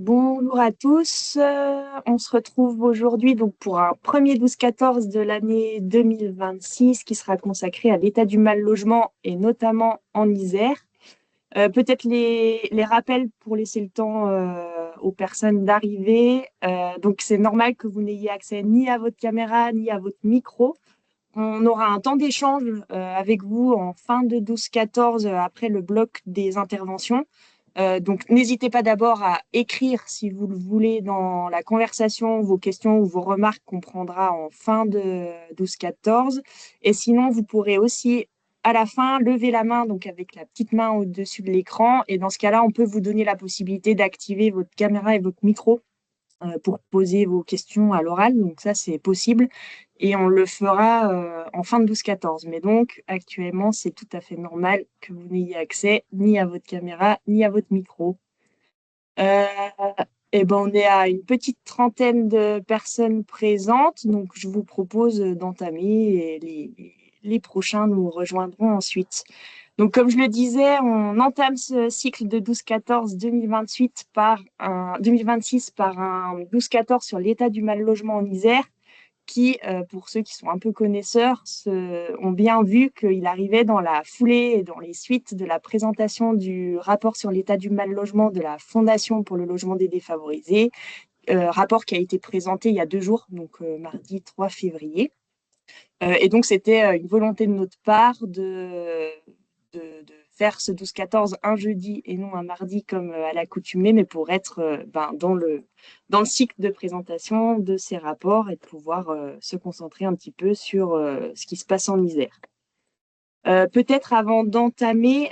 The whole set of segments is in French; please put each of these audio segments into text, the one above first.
Bonjour à tous, on se retrouve aujourd'hui donc pour un premier 12-14 de l'année 2026 qui sera consacré à l'état du mal logement et notamment en Isère. Peut-être les rappels pour laisser le temps aux personnes d'arriver. Donc c'est normal que vous n'ayez accès ni à votre caméra ni à votre micro. On aura un temps d'échange avec vous en fin de 12-14 après le bloc des interventions. Donc, n'hésitez pas d'abord à écrire, si vous le voulez, dans la conversation, vos questions ou vos remarques qu'on prendra en fin de 12-14. Et sinon, vous pourrez aussi, à la fin, lever la main, donc avec la petite main au-dessus de l'écran. Et dans ce cas-là, on peut vous donner la possibilité d'activer votre caméra et votre micro pour poser vos questions à l'oral. Donc ça, c'est possible. Et on le fera en fin de 12-14. Mais donc, actuellement, c'est tout à fait normal que vous n'ayez accès ni à votre caméra, ni à votre micro. Euh, et ben, on est à une petite trentaine de personnes présentes. Donc, je vous propose d'entamer et les prochains nous rejoindront ensuite. Donc, comme je le disais, on entame ce cycle de 12-14 2028 par 2026 par un 12-14 sur l'état du mal logement en Isère qui, pour ceux qui sont un peu connaisseurs, ont bien vu qu'il arrivait dans la foulée et dans les suites de la présentation du rapport sur l'état du mal logement de la Fondation pour le logement des défavorisés, rapport qui a été présenté il y a 2 jours, donc mardi 3 février. Et donc, c'était une volonté de notre part de faire ce 12-14 un jeudi et non un mardi comme à l'accoutumée, mais pour être dans le cycle de présentation de ces rapports et de pouvoir se concentrer un petit peu sur ce qui se passe en Isère. Peut-être avant d'entamer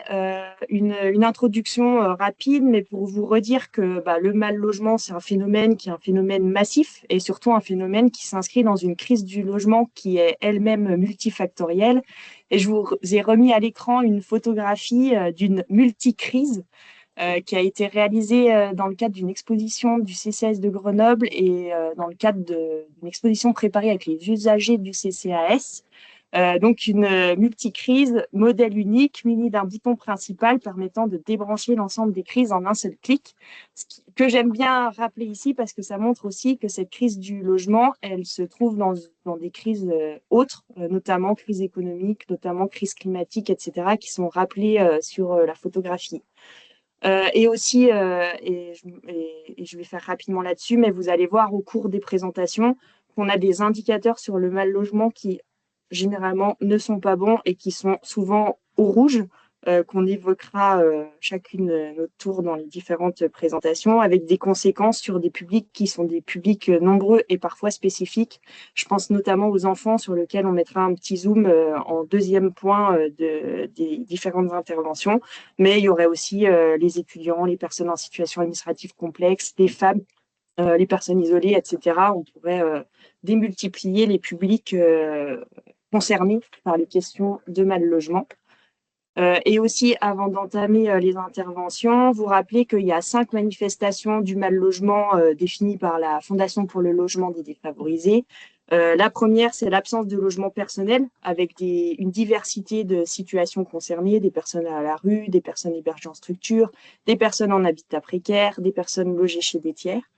une introduction rapide, mais pour vous redire que le mal logement, c'est un phénomène qui est un phénomène massif et surtout un phénomène qui s'inscrit dans une crise du logement qui est elle-même multifactorielle. Et je vous ai remis à l'écran une photographie d'une multicrise qui a été réalisée dans le cadre d'une exposition du CCAS de Grenoble et dans le cadre d'une exposition préparée avec les usagers du CCAS. Donc une multicrise, modèle unique, muni d'un bouton principal permettant de débrancher l'ensemble des crises en un seul clic. Que j'aime bien rappeler ici parce que ça montre aussi que cette crise du logement, elle se trouve dans des crises autres, notamment crise économique, notamment crise climatique, etc., qui sont rappelées sur la photographie. Et aussi, et je vais faire rapidement là-dessus, mais vous allez voir au cours des présentations qu'on a des indicateurs sur le mal logement qui généralement ne sont pas bons et qui sont souvent au rouge, qu'on évoquera chacune notre tour dans les différentes présentations, avec des conséquences sur des publics qui sont des publics nombreux et parfois spécifiques. Je pense notamment aux enfants sur lesquels on mettra un petit zoom en deuxième point des différentes interventions. Mais il y aurait aussi les étudiants, les personnes en situation administrative complexe, les femmes, les personnes isolées, etc. On pourrait démultiplier les publics concernés par les questions de mal logement. Et aussi, avant d'entamer les interventions, vous rappelez qu'il y a 5 manifestations du mal logement définies par la Fondation pour le logement des défavorisés. La première, c'est l'absence de logement personnel avec une diversité de situations concernées, des personnes à la rue, des personnes hébergées en structure, des personnes en habitat précaire, des personnes logées chez des tiers.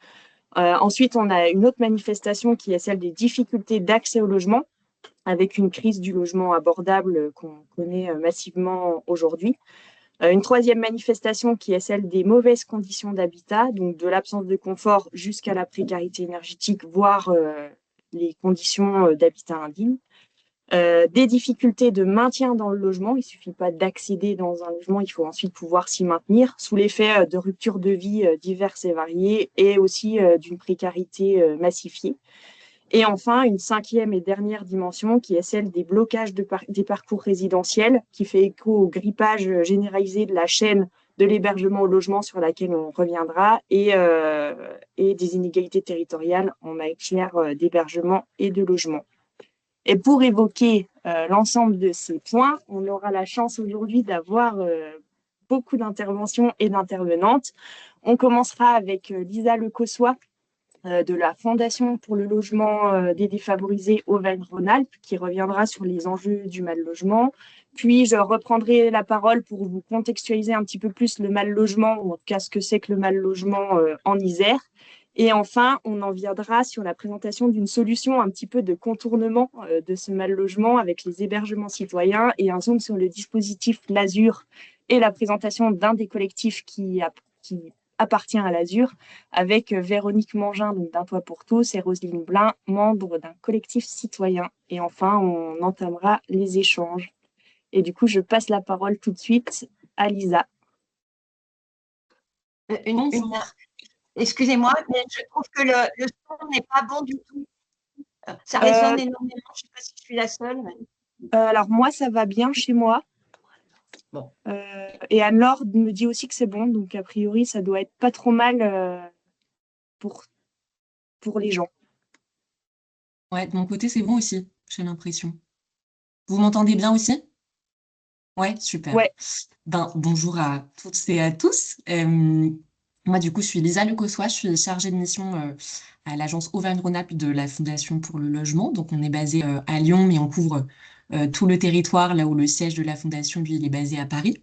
Ensuite, on a une autre manifestation qui est celle des difficultés d'accès au logement avec une crise du logement abordable qu'on connaît massivement aujourd'hui. Une troisième manifestation qui est celle des mauvaises conditions d'habitat, donc de l'absence de confort jusqu'à la précarité énergétique, voire les conditions d'habitat indigne. Des difficultés de maintien dans le logement, il ne suffit pas d'accéder dans un logement, il faut ensuite pouvoir s'y maintenir, sous l'effet de ruptures de vie diverses et variées, et aussi d'une précarité massifiée. Et enfin, une cinquième et dernière dimension qui est celle des blocages des parcours résidentiels, qui fait écho au grippage généralisé de la chaîne de l'hébergement au logement sur laquelle on reviendra, et des inégalités territoriales en matière d'hébergement et de logement. Et pour évoquer l'ensemble de ces points, on aura la chance aujourd'hui d'avoir beaucoup d'interventions et d'intervenantes. On commencera avec Lisa Lecossois, de la Fondation pour le logement des défavorisés Auvergne-Rhône-Alpes, qui reviendra sur les enjeux du mal logement. Puis, je reprendrai la parole pour vous contextualiser un petit peu plus le mal logement, ou en tout cas ce que c'est que le mal logement en Isère. Et enfin, on en viendra sur la présentation d'une solution un petit peu de contournement de ce mal logement avec les hébergements citoyens et un zoom sur le dispositif l'Azur et la présentation d'un des collectifs qui appartient à l'Azur avec Véronique Mangin, donc d'Un Toit pour tous, et Roselyne Blin, membre d'un collectif citoyen. Et enfin, on entamera les échanges. Et du coup, je passe la parole tout de suite à Lisa. Bonjour. Excusez-moi, mais je trouve que le son n'est pas bon du tout. Ça résonne énormément. Je ne sais pas si je suis la seule. Alors moi, ça va bien chez moi. Bon. Et Anne-Laure me dit aussi que c'est bon, donc a priori, ça doit être pas trop mal pour, pour les gens. Ouais, de mon côté, c'est bon aussi, j'ai l'impression. Vous m'entendez bien aussi? Ouais, super. Ouais, Bonjour à toutes et à tous. Moi, du coup, je suis Lisa Lecossois, je suis chargée de mission à l'agence Auvergne-Rhône-Alpes de la Fondation pour le logement. Donc, on est basé à Lyon, mais on couvre tout le territoire, là où le siège de la Fondation, lui, il est basé à Paris.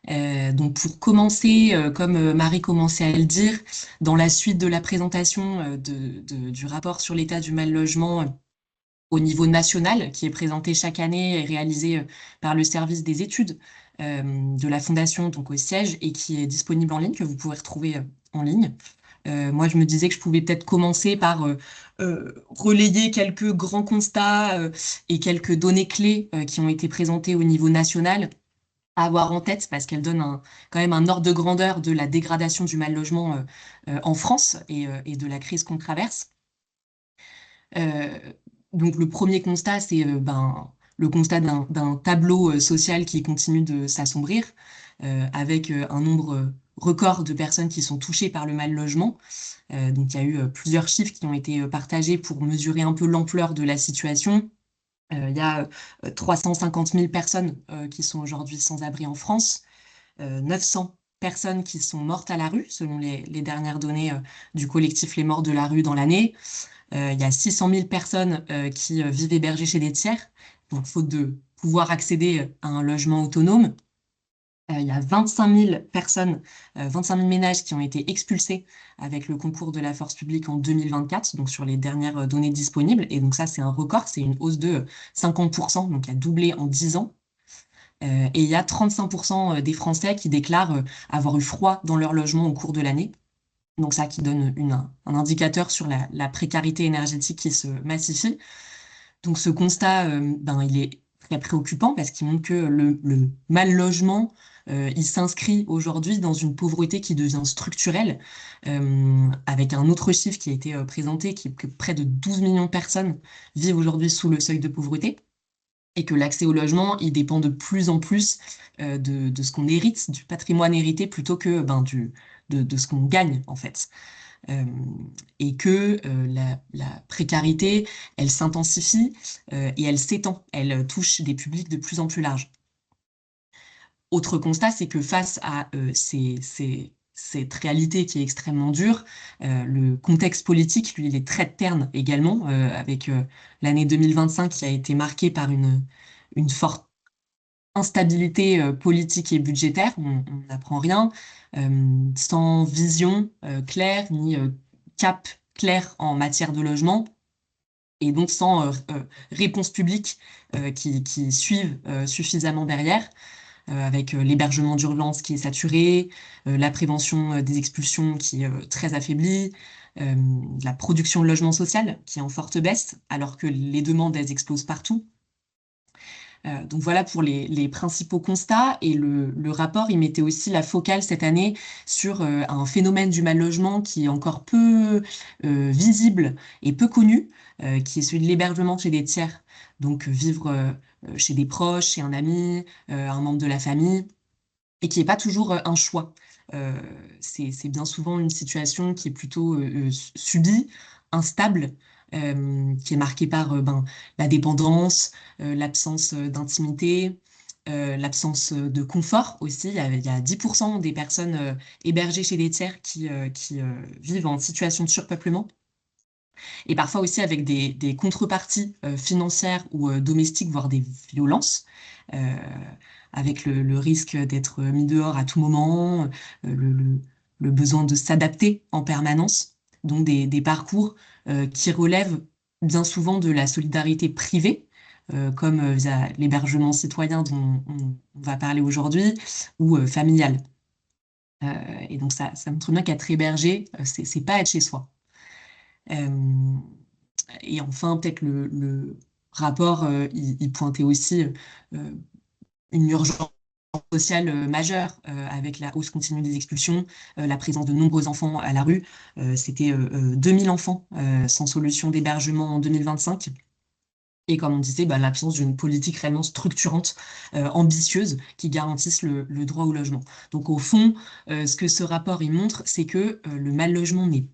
Donc, pour commencer, comme Marie commençait à le dire, dans la suite de la présentation du rapport sur l'état du mal-logement au niveau national, qui est présenté chaque année et réalisé par le service des études de la Fondation, donc au siège, et qui est disponible en ligne, que vous pouvez retrouver en ligne. Moi, je me disais que je pouvais peut-être commencer par relayer quelques grands constats et quelques données clés qui ont été présentées au niveau national à avoir en tête parce qu'elles donnent quand même un ordre de grandeur de la dégradation du mal logement en France et de la crise qu'on traverse. Euh, donc le premier constat, c'est le constat d'un tableau social qui continue de s'assombrir, avec un nombre record de personnes qui sont touchées par le mal logement. Donc il y a eu plusieurs chiffres qui ont été partagés pour mesurer un peu l'ampleur de la situation. Il y a 350 000 personnes qui sont aujourd'hui sans abri en France, 900 personnes qui sont mortes à la rue, selon les dernières données du collectif Les Morts de la rue dans l'année. Il y a 600 000 personnes qui vivent hébergées chez des tiers, donc faute de pouvoir accéder à un logement autonome. Il y a 25 000 personnes, 25 000 ménages qui ont été expulsés avec le concours de la force publique en 2024, donc sur les dernières données disponibles. Et donc ça, c'est un record, c'est une hausse de 50%, donc il a doublé en 10 ans. Et il y a 35% des Français qui déclarent avoir eu froid dans leur logement au cours de l'année. Donc ça qui donne un indicateur sur la précarité énergétique qui se massifie. Donc ce constat, il est très préoccupant parce qu'il montre que le mal logement, il s'inscrit aujourd'hui dans une pauvreté qui devient structurelle, avec un autre chiffre qui a été présenté, qui est que près de 12 millions de personnes vivent aujourd'hui sous le seuil de pauvreté. Et que l'accès au logement, il dépend de plus en plus de ce qu'on hérite, du patrimoine hérité, plutôt que de ce qu'on gagne, en fait. Euh, et que la précarité, elle s'intensifie et elle s'étend, elle touche des publics de plus en plus larges. Autre constat, c'est que face à cette réalité qui est extrêmement dure, le contexte politique, lui, il est très terne également, avec l'année 2025 qui a été marquée par une forte instabilité politique et budgétaire, on n'apprend rien, sans vision claire ni cap clair en matière de logement, et donc sans réponse publique qui suivent suffisamment derrière, avec l'hébergement d'urgence qui est saturé, la prévention des expulsions qui est très affaiblie, la production de logement social qui est en forte baisse, alors que les demandes, elles explosent partout. Donc voilà pour les principaux constats. Et le rapport, il mettait aussi la focale cette année sur un phénomène du mal logement qui est encore peu visible et peu connu, qui est celui de l'hébergement chez des tiers. Donc vivre chez des proches, chez un ami, un membre de la famille, et qui n'est pas toujours un choix. Euh, c'est bien souvent une situation qui est plutôt subie, instable, qui est marquée par la dépendance, l'absence d'intimité, l'absence de confort aussi. Il y a 10% des personnes hébergées chez des tiers qui vivent en situation de surpeuplement. et parfois aussi avec des contreparties financières ou domestiques, voire des violences, euh, avec le risque d'être mis dehors à tout moment, le besoin de s'adapter en permanence. Donc des parcours qui relèvent bien souvent de la solidarité privée, comme via l'hébergement citoyen dont on va parler aujourd'hui, ou familial. Et donc ça montre bien qu'être hébergé, c'est pas être chez soi. Euh, et enfin, peut-être le rapport, il pointait aussi euh, une urgence sociale majeure avec la hausse continue des expulsions, la présence de nombreux enfants à la rue. C'était 2000 enfants sans solution d'hébergement en 2025. Et comme on disait, bah, l'absence d'une politique réellement structurante, ambitieuse, qui garantisse le droit au logement. Donc au fond, ce que ce rapport il montre, c'est que le mal-logement n'est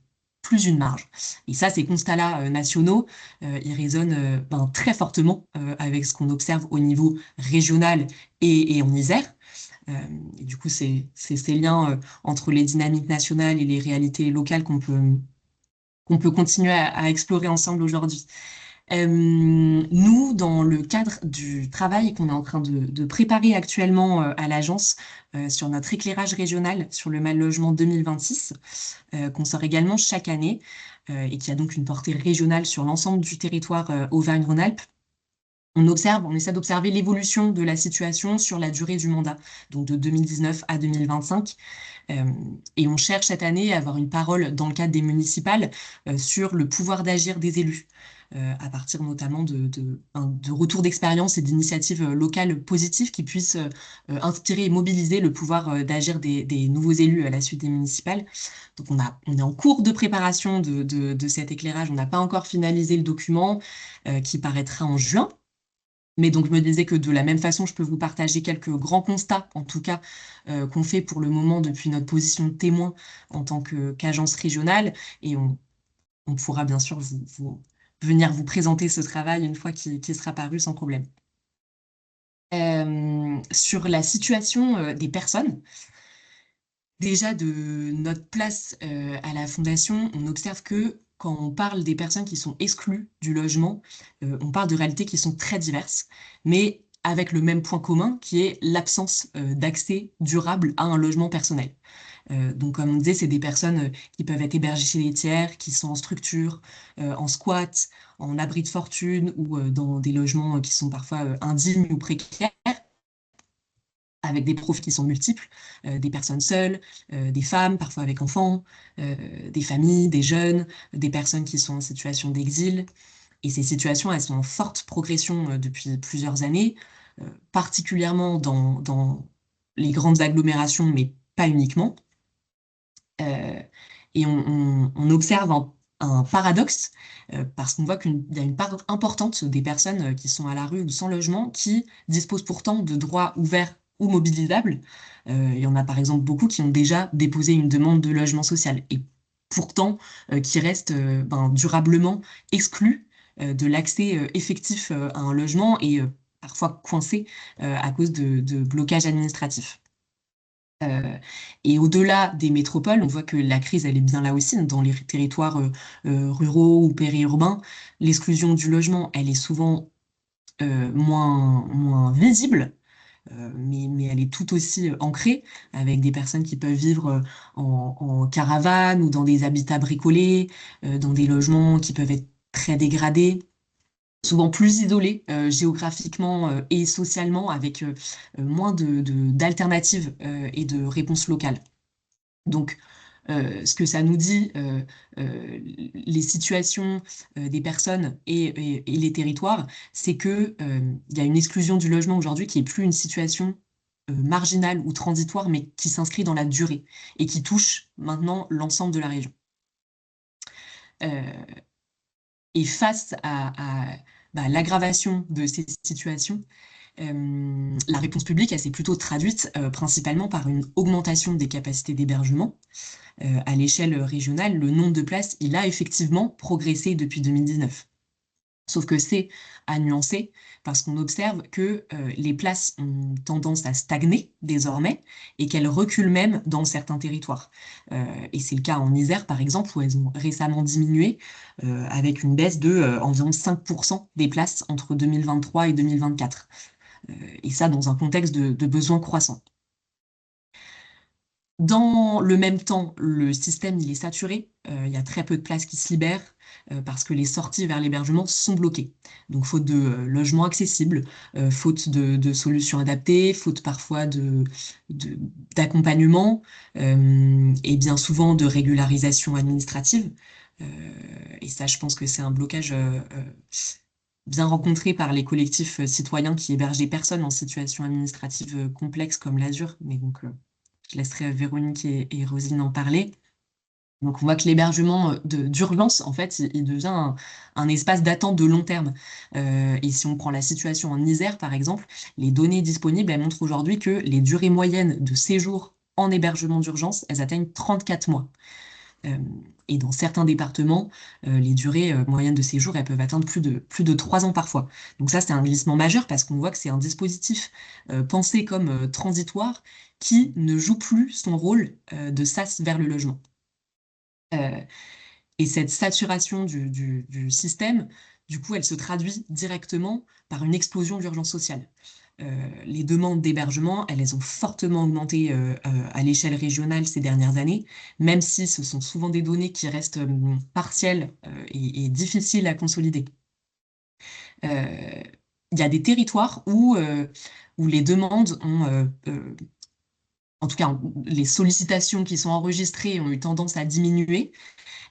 plus une marge. Et ça, ces constats-là nationaux, ils résonnent ben, très fortement avec ce qu'on observe au niveau régional et en Isère. Euh, et du coup, c'est ces liens entre les dynamiques nationales et les réalités locales qu'on peut continuer à explorer ensemble aujourd'hui. Nous, dans le cadre du travail qu'on est en train de préparer actuellement à l'agence sur notre éclairage régional sur le mal logement 2026, qu'on sort également chaque année et qui a donc une portée régionale sur l'ensemble du territoire Auvergne-Rhône-Alpes, on essaie d'observer l'évolution de la situation sur la durée du mandat, donc de 2019 à 2025. Euh, et on cherche cette année à avoir une parole dans le cadre des municipales sur le pouvoir d'agir des élus, à partir notamment de retours d'expérience et d'initiatives locales positives qui puissent inspirer et mobiliser le pouvoir d'agir des nouveaux élus à la suite des municipales. Donc on est en cours de préparation de cet éclairage. On n'a pas encore finalisé le document qui paraîtra en juin. Mais donc, je me disais que de la même façon, je peux vous partager quelques grands constats, en tout cas, qu'on fait pour le moment depuis notre position de témoin en tant qu'agence régionale. Et on pourra bien sûr venir vous présenter ce travail une fois qu'il sera paru sans problème. Sur la situation des personnes, déjà de notre place à la Fondation, on observe que quand on parle des personnes qui sont exclues du logement, on parle de réalités qui sont très diverses, mais avec le même point commun qui est l'absence d'accès durable à un logement personnel. Donc, comme on disait, c'est des personnes qui peuvent être hébergées chez les tiers, qui sont en structure, en squat, en abri de fortune ou dans des logements qui sont parfois indignes ou précaires, avec des profils qui sont multiples, des personnes seules, des femmes, parfois avec enfants, des familles, des jeunes, des personnes qui sont en situation d'exil. Et ces situations, elles sont en forte progression depuis plusieurs années, particulièrement dans les grandes agglomérations, mais pas uniquement. Euh, et on observe un paradoxe parce qu'on voit qu'il y a une part importante des personnes qui sont à la rue ou sans logement qui disposent pourtant de droits ouverts ou mobilisables. Il y en a par exemple beaucoup qui ont déjà déposé une demande de logement social et pourtant qui restent ben, durablement exclus de l'accès effectif à un logement et parfois coincés à cause de blocages administratifs. Euh, et au-delà des métropoles, on voit que la crise, elle est bien là aussi, dans les territoires ruraux ou périurbains. L'exclusion du logement, elle est souvent moins visible, mais elle est tout aussi ancrée, avec des personnes qui peuvent vivre en caravane ou dans des habitats bricolés, dans des logements qui peuvent être très dégradés, souvent plus isolés géographiquement et socialement, avec moins d'alternatives et de réponses locales. Donc, ce que ça nous dit, les situations des personnes et les territoires, c'est que il y a une exclusion du logement aujourd'hui qui est plus une situation marginale ou transitoire, mais qui s'inscrit dans la durée et qui touche maintenant l'ensemble de la région. Euh, et face à bah, l'aggravation de ces situations, la réponse publique, elle s'est plutôt traduite principalement par une augmentation des capacités d'hébergement. À l'échelle régionale, le nombre de places, il a effectivement progressé depuis 2019. Sauf que c'est à nuancer parce qu'on observe que les places ont tendance à stagner désormais et qu'elles reculent même dans certains territoires. Et c'est le cas en Isère, par exemple, où elles ont récemment diminué avec une baisse de environ 5% des places entre 2023 et 2024. Et ça dans un contexte de besoins croissants. Dans le même temps, le système il est saturé. Il y a très peu de places qui se libèrent parce que les sorties vers l'hébergement sont bloquées. Donc, faute de logements accessibles, faute de solutions adaptées, faute parfois d'accompagnement et bien souvent de régularisation administrative. Euh, et ça, je pense que c'est un blocage bien rencontré par les collectifs citoyens qui hébergent des personnes en situation administrative complexe comme l'Azur. Mais donc, je laisserai Véronique et Rosine en parler. Donc, on voit que l'hébergement d'urgence, en fait, il devient un espace d'attente de long terme. Et si on prend la situation en Isère, par exemple, les données disponibles, elles montrent aujourd'hui que les durées moyennes de séjour en hébergement d'urgence, elles atteignent 34 mois. Euh, et dans certains départements, les durées moyennes de séjour, elles peuvent atteindre plus de 3 ans parfois. Donc ça, c'est un glissement majeur parce qu'on voit que c'est un dispositif pensé comme transitoire qui ne joue plus son rôle de sas vers le logement. Euh, et cette saturation du système, du coup, elle se traduit directement par une explosion d'urgence sociale. Les demandes d'hébergement, elles ont fortement augmenté à l'échelle régionale ces dernières années, même si ce sont souvent des données qui restent partielles et difficiles à consolider. Il y a des territoires où les demandes ont, en tout cas, les sollicitations qui sont enregistrées ont eu tendance à diminuer,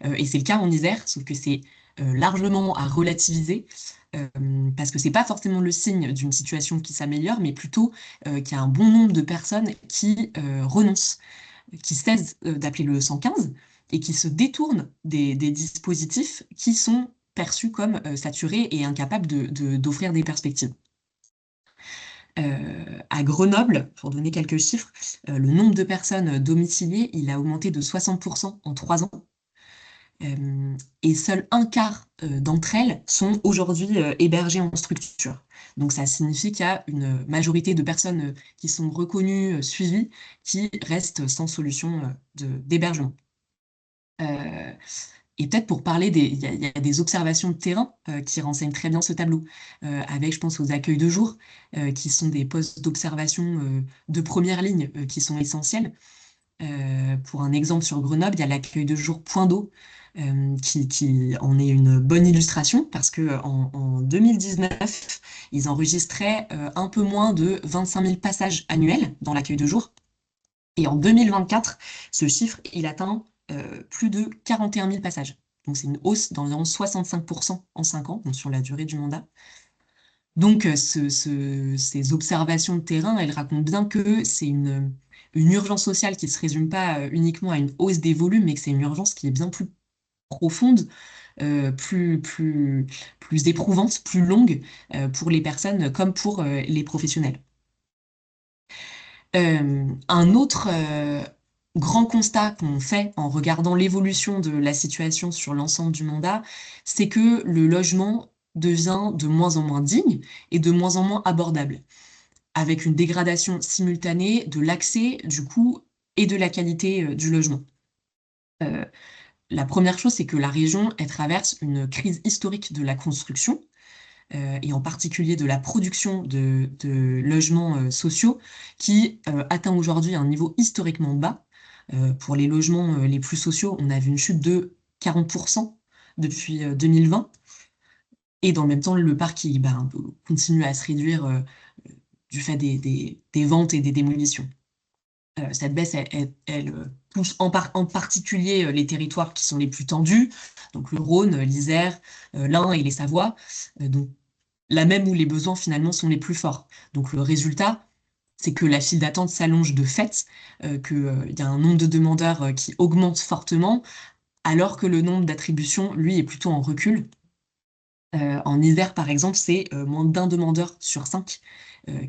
et c'est le cas en Isère, sauf que c'est largement à relativiser, parce que c'est pas forcément le signe d'une situation qui s'améliore, mais plutôt qu'il y a un bon nombre de personnes qui renoncent, qui cessent d'appeler le 115 et qui se détournent des dispositifs qui sont perçus comme saturés et incapables d'offrir des perspectives. À Grenoble, pour donner quelques chiffres, le nombre de personnes domiciliées, il a augmenté de 60% en 3 ans. Et seul un quart d'entre elles sont aujourd'hui hébergées en structure. Donc ça signifie qu'il y a une majorité de personnes qui sont reconnues, suivies, qui restent sans solution d'hébergement. Et peut-être pour parler il y a des observations de terrain qui renseignent très bien ce tableau, avec, je pense, aux accueils de jour, qui sont des postes d'observation de première ligne qui sont essentiels. Pour un exemple sur Grenoble, il y a l'accueil de jour Point d'eau qui en est une bonne illustration parce que en 2019, ils enregistraient un peu moins de 25 000 passages annuels dans l'accueil de jour. Et en 2024, ce chiffre, il atteint plus de 41 000 passages. Donc c'est une hausse d'environ 65% en 5 ans, donc sur la durée du mandat. Donc ces observations de terrain, elles racontent bien que c'est une urgence sociale qui ne se résume pas uniquement à une hausse des volumes, mais que c'est une urgence qui est bien plus profonde, plus éprouvante, plus longue pour les personnes comme pour les professionnels. Un autre grand constat qu'on fait en regardant l'évolution de la situation sur l'ensemble du mandat, c'est que le logement devient de moins en moins digne et de moins en moins abordable, avec une dégradation simultanée de l'accès, du coût et de la qualité du logement. La première chose, c'est que la région, elle traverse une crise historique de la construction, et en particulier de la production de logements sociaux, qui atteint aujourd'hui un niveau historiquement bas. Pour les logements les plus sociaux, on a vu une chute de 40% depuis 2020. Et dans le même temps, le parc continue à se réduire du fait des ventes et des démolitions. Cette baisse, elle touche en particulier les territoires qui sont les plus tendus, donc le Rhône, l'Isère, l'Ain et les Savoies, donc là même où les besoins finalement sont les plus forts. Donc le résultat, c'est que la file d'attente s'allonge de fait, qu'il y a un nombre de demandeurs qui augmente fortement, alors que le nombre d'attributions, lui, est plutôt en recul. En Isère, par exemple, c'est moins d'un demandeur sur 5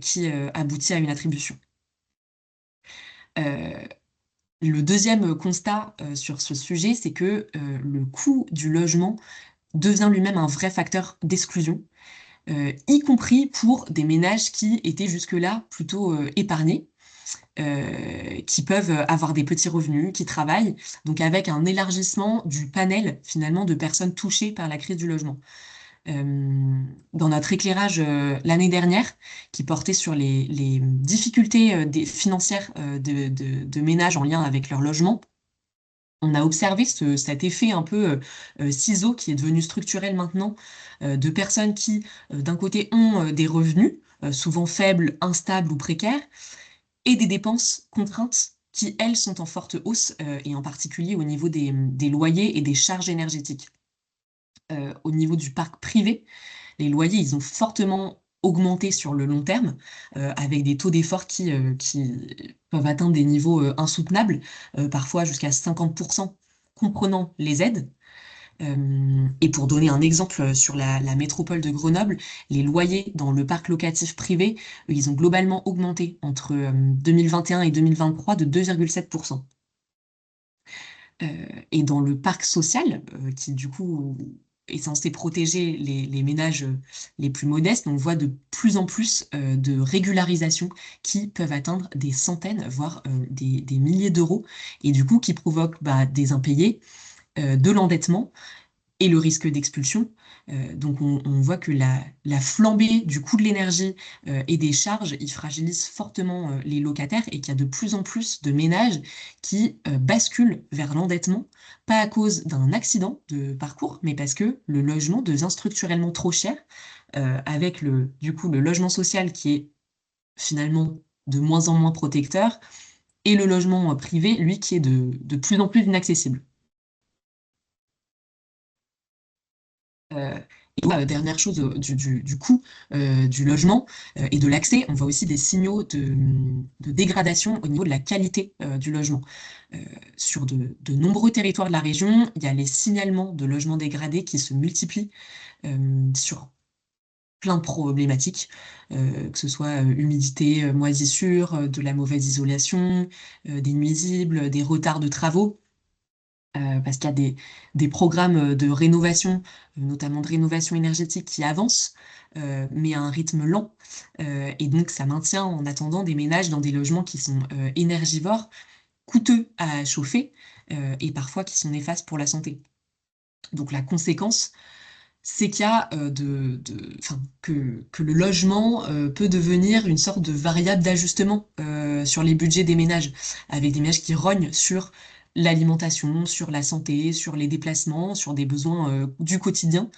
qui aboutit à une attribution. Le deuxième constat sur ce sujet, c'est que le coût du logement devient lui-même un vrai facteur d'exclusion, y compris pour des ménages qui étaient jusque-là plutôt épargnés, qui peuvent avoir des petits revenus, qui travaillent, donc avec un élargissement du panel finalement de personnes touchées par la crise du logement. Dans notre éclairage l'année dernière, qui portait sur les difficultés financières de ménages en lien avec leur logement, on a observé cet effet un peu ciseau qui est devenu structurel maintenant, de personnes qui, d'un côté, ont des revenus, souvent faibles, instables ou précaires, et des dépenses contraintes qui, elles, sont en forte hausse, et en particulier au niveau des loyers et des charges énergétiques. Au niveau du parc privé, les loyers, ils ont fortement augmenté sur le long terme, avec des taux d'effort qui peuvent atteindre des niveaux insoutenables, parfois jusqu'à 50%, comprenant les aides. Et pour donner un exemple sur la métropole de Grenoble, les loyers dans le parc locatif privé, ils ont globalement augmenté entre 2021 et 2023 de 2,7%. Et dans le parc social, qui du coup est censé protéger les ménages les plus modestes, on voit de plus en plus de régularisations qui peuvent atteindre des centaines, voire des milliers d'euros, et du coup qui provoquent des impayés, de l'endettement et le risque d'expulsion. Donc on voit que la flambée du coût de l'énergie et des charges, il fragilise fortement les locataires, et qu'il y a de plus en plus de ménages qui basculent vers l'endettement, pas à cause d'un accident de parcours, mais parce que le logement devient structurellement trop cher, avec du coup le logement social qui est finalement de moins en moins protecteur, et le logement privé, lui, qui est de plus en plus inaccessible. Euh, Dernière chose, du coût du logement et de l'accès, on voit aussi des signaux de dégradation au niveau de la qualité du logement. Euh, sur de nombreux territoires de la région, il y a les signalements de logements dégradés qui se multiplient sur plein de problématiques, que ce soit humidité, moisissure, de la mauvaise isolation, des nuisibles, des retards de travaux. Parce qu'il y a des programmes de rénovation, notamment de rénovation énergétique, qui avancent, mais à un rythme lent. Et donc, ça maintient en attendant des ménages dans des logements qui sont énergivores, coûteux à chauffer, et parfois qui sont néfastes pour la santé. Donc, la conséquence, c'est qu'il y a enfin, que le logement peut devenir une sorte de variable d'ajustement sur les budgets des ménages, avec des ménages qui rognent sur l'alimentation, sur la santé, sur les déplacements, sur des besoins du quotidien,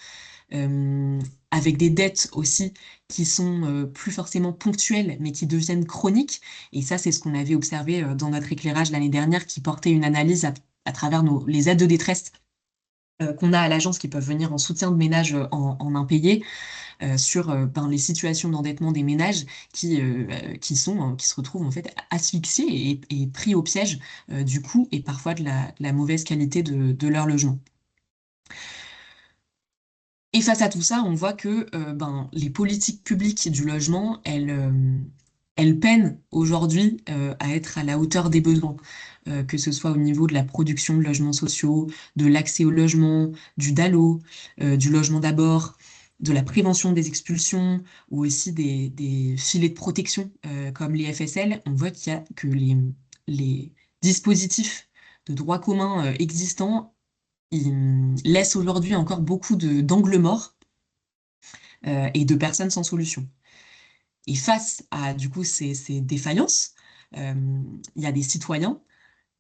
euh, avec des dettes aussi qui sont plus forcément ponctuelles, mais qui deviennent chroniques. Et ça, c'est ce qu'on avait observé dans notre éclairage l'année dernière, qui portait une analyse à travers les aides de détresse qu'on a à l'agence, qui peuvent venir en soutien de ménages en impayés, sur les situations d'endettement des ménages qui se retrouvent en fait asphyxiés et pris au piège du coût et parfois de la mauvaise qualité de leur logement. Et face à tout ça, on voit que les politiques publiques du logement, elles peinent aujourd'hui à être à la hauteur des besoins, que ce soit au niveau de la production de logements sociaux, de l'accès au logement, du DALO, du logement d'abord, de la prévention des expulsions, ou aussi des filets de protection comme les FSL. On voit que les dispositifs de droit commun existants, ils laissent aujourd'hui encore beaucoup d'angles morts et de personnes sans solution. Et face à du coup ces défaillances, euh, il y a des citoyens,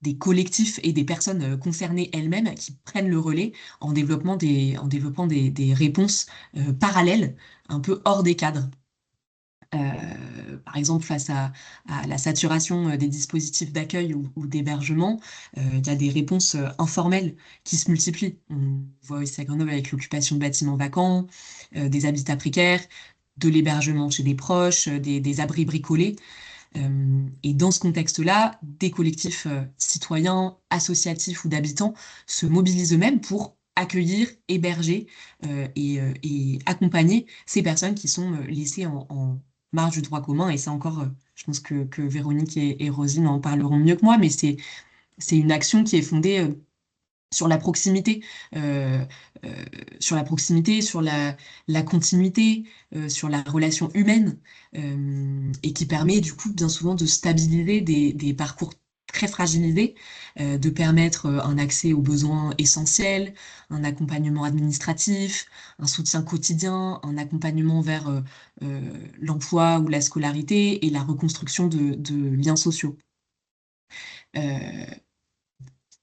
des collectifs et des personnes concernées elles-mêmes qui prennent le relais en développant des réponses parallèles, un peu hors des cadres. Par exemple, face à la saturation des dispositifs d'accueil ou d'hébergement, il y a des réponses informelles qui se multiplient. On voit aussi à Grenoble avec l'occupation de bâtiments vacants, des habitats précaires, de l'hébergement chez des proches, des abris bricolés. Et dans ce contexte-là, des collectifs citoyens, associatifs ou d'habitants se mobilisent eux-mêmes pour accueillir, héberger et accompagner ces personnes qui sont laissées en marge du droit commun. Et ça encore, je pense que Véronique et Rosine en parleront mieux que moi, mais c'est une action qui est fondée sur la proximité, euh, sur la continuité, sur la relation humaine, et qui permet du coup bien souvent de stabiliser des parcours très fragilisés, de permettre un accès aux besoins essentiels, un accompagnement administratif, un soutien quotidien, un accompagnement vers l'emploi ou la scolarité et la reconstruction de liens sociaux. Euh,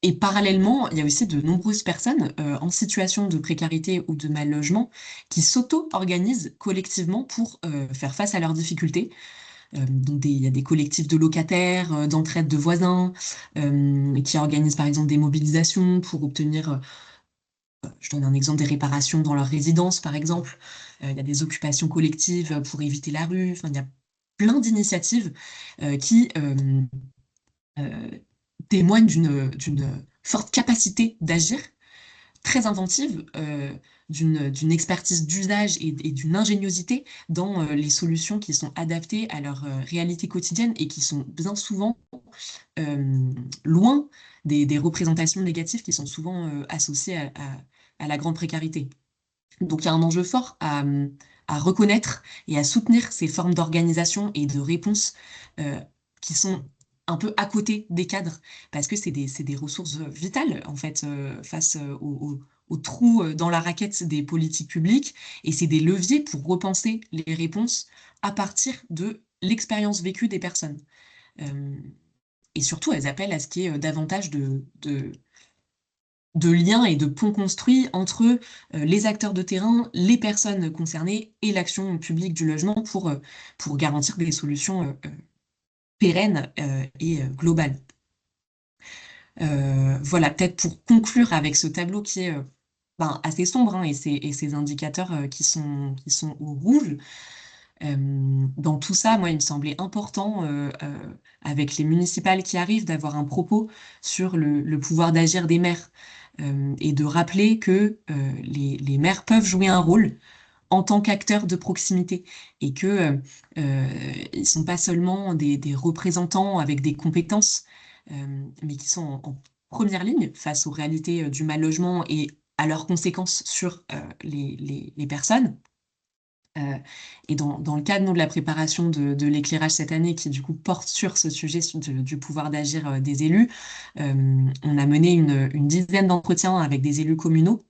et parallèlement, il y a aussi de nombreuses personnes en situation de précarité ou de mal logement qui s'auto-organisent collectivement pour faire face à leurs difficultés. Donc il y a des collectifs de locataires, d'entraide de voisins, qui organisent par exemple des mobilisations pour obtenir, je donne un exemple, des réparations dans leur résidence par exemple. Il y a des occupations collectives pour éviter la rue. Enfin, il y a plein d'initiatives qui euh, témoignent d'une forte capacité d'agir, très inventive, d'une expertise d'usage et d'une ingéniosité dans les solutions qui sont adaptées à leur réalité quotidienne et qui sont bien souvent euh, loin des représentations négatives qui sont souvent associées à la grande précarité. Donc il y a un enjeu fort à reconnaître et à soutenir ces formes d'organisation et de réponse euh, qui sont un peu à côté des cadres, parce que c'est des ressources vitales, en fait, face aux trous dans la raquette des politiques publiques, et c'est des leviers pour repenser les réponses à partir de l'expérience vécue des personnes. Euh, et surtout, elles appellent à ce qu'il y ait davantage de liens et de ponts construits entre les acteurs de terrain, les personnes concernées et l'action publique du logement pour garantir des solutions pérennes et globales. Voilà, peut-être pour conclure avec ce tableau qui est ben, assez sombre, hein, et ces indicateurs qui sont au rouge. Dans tout ça, moi, il me semblait important, avec les municipales qui arrivent, d'avoir un propos sur le pouvoir d'agir des maires, et de rappeler que les maires peuvent jouer un rôle en tant qu'acteurs de proximité et que ils sont pas seulement des représentants avec des compétences, mais qui sont en première ligne face aux réalités du mal logement et à leurs conséquences sur les personnes. Euh, et dans le cadre nous, de la préparation de l'éclairage cette année, qui du coup porte sur ce sujet du pouvoir d'agir des élus, on a mené une dizaine d'entretiens avec des élus communaux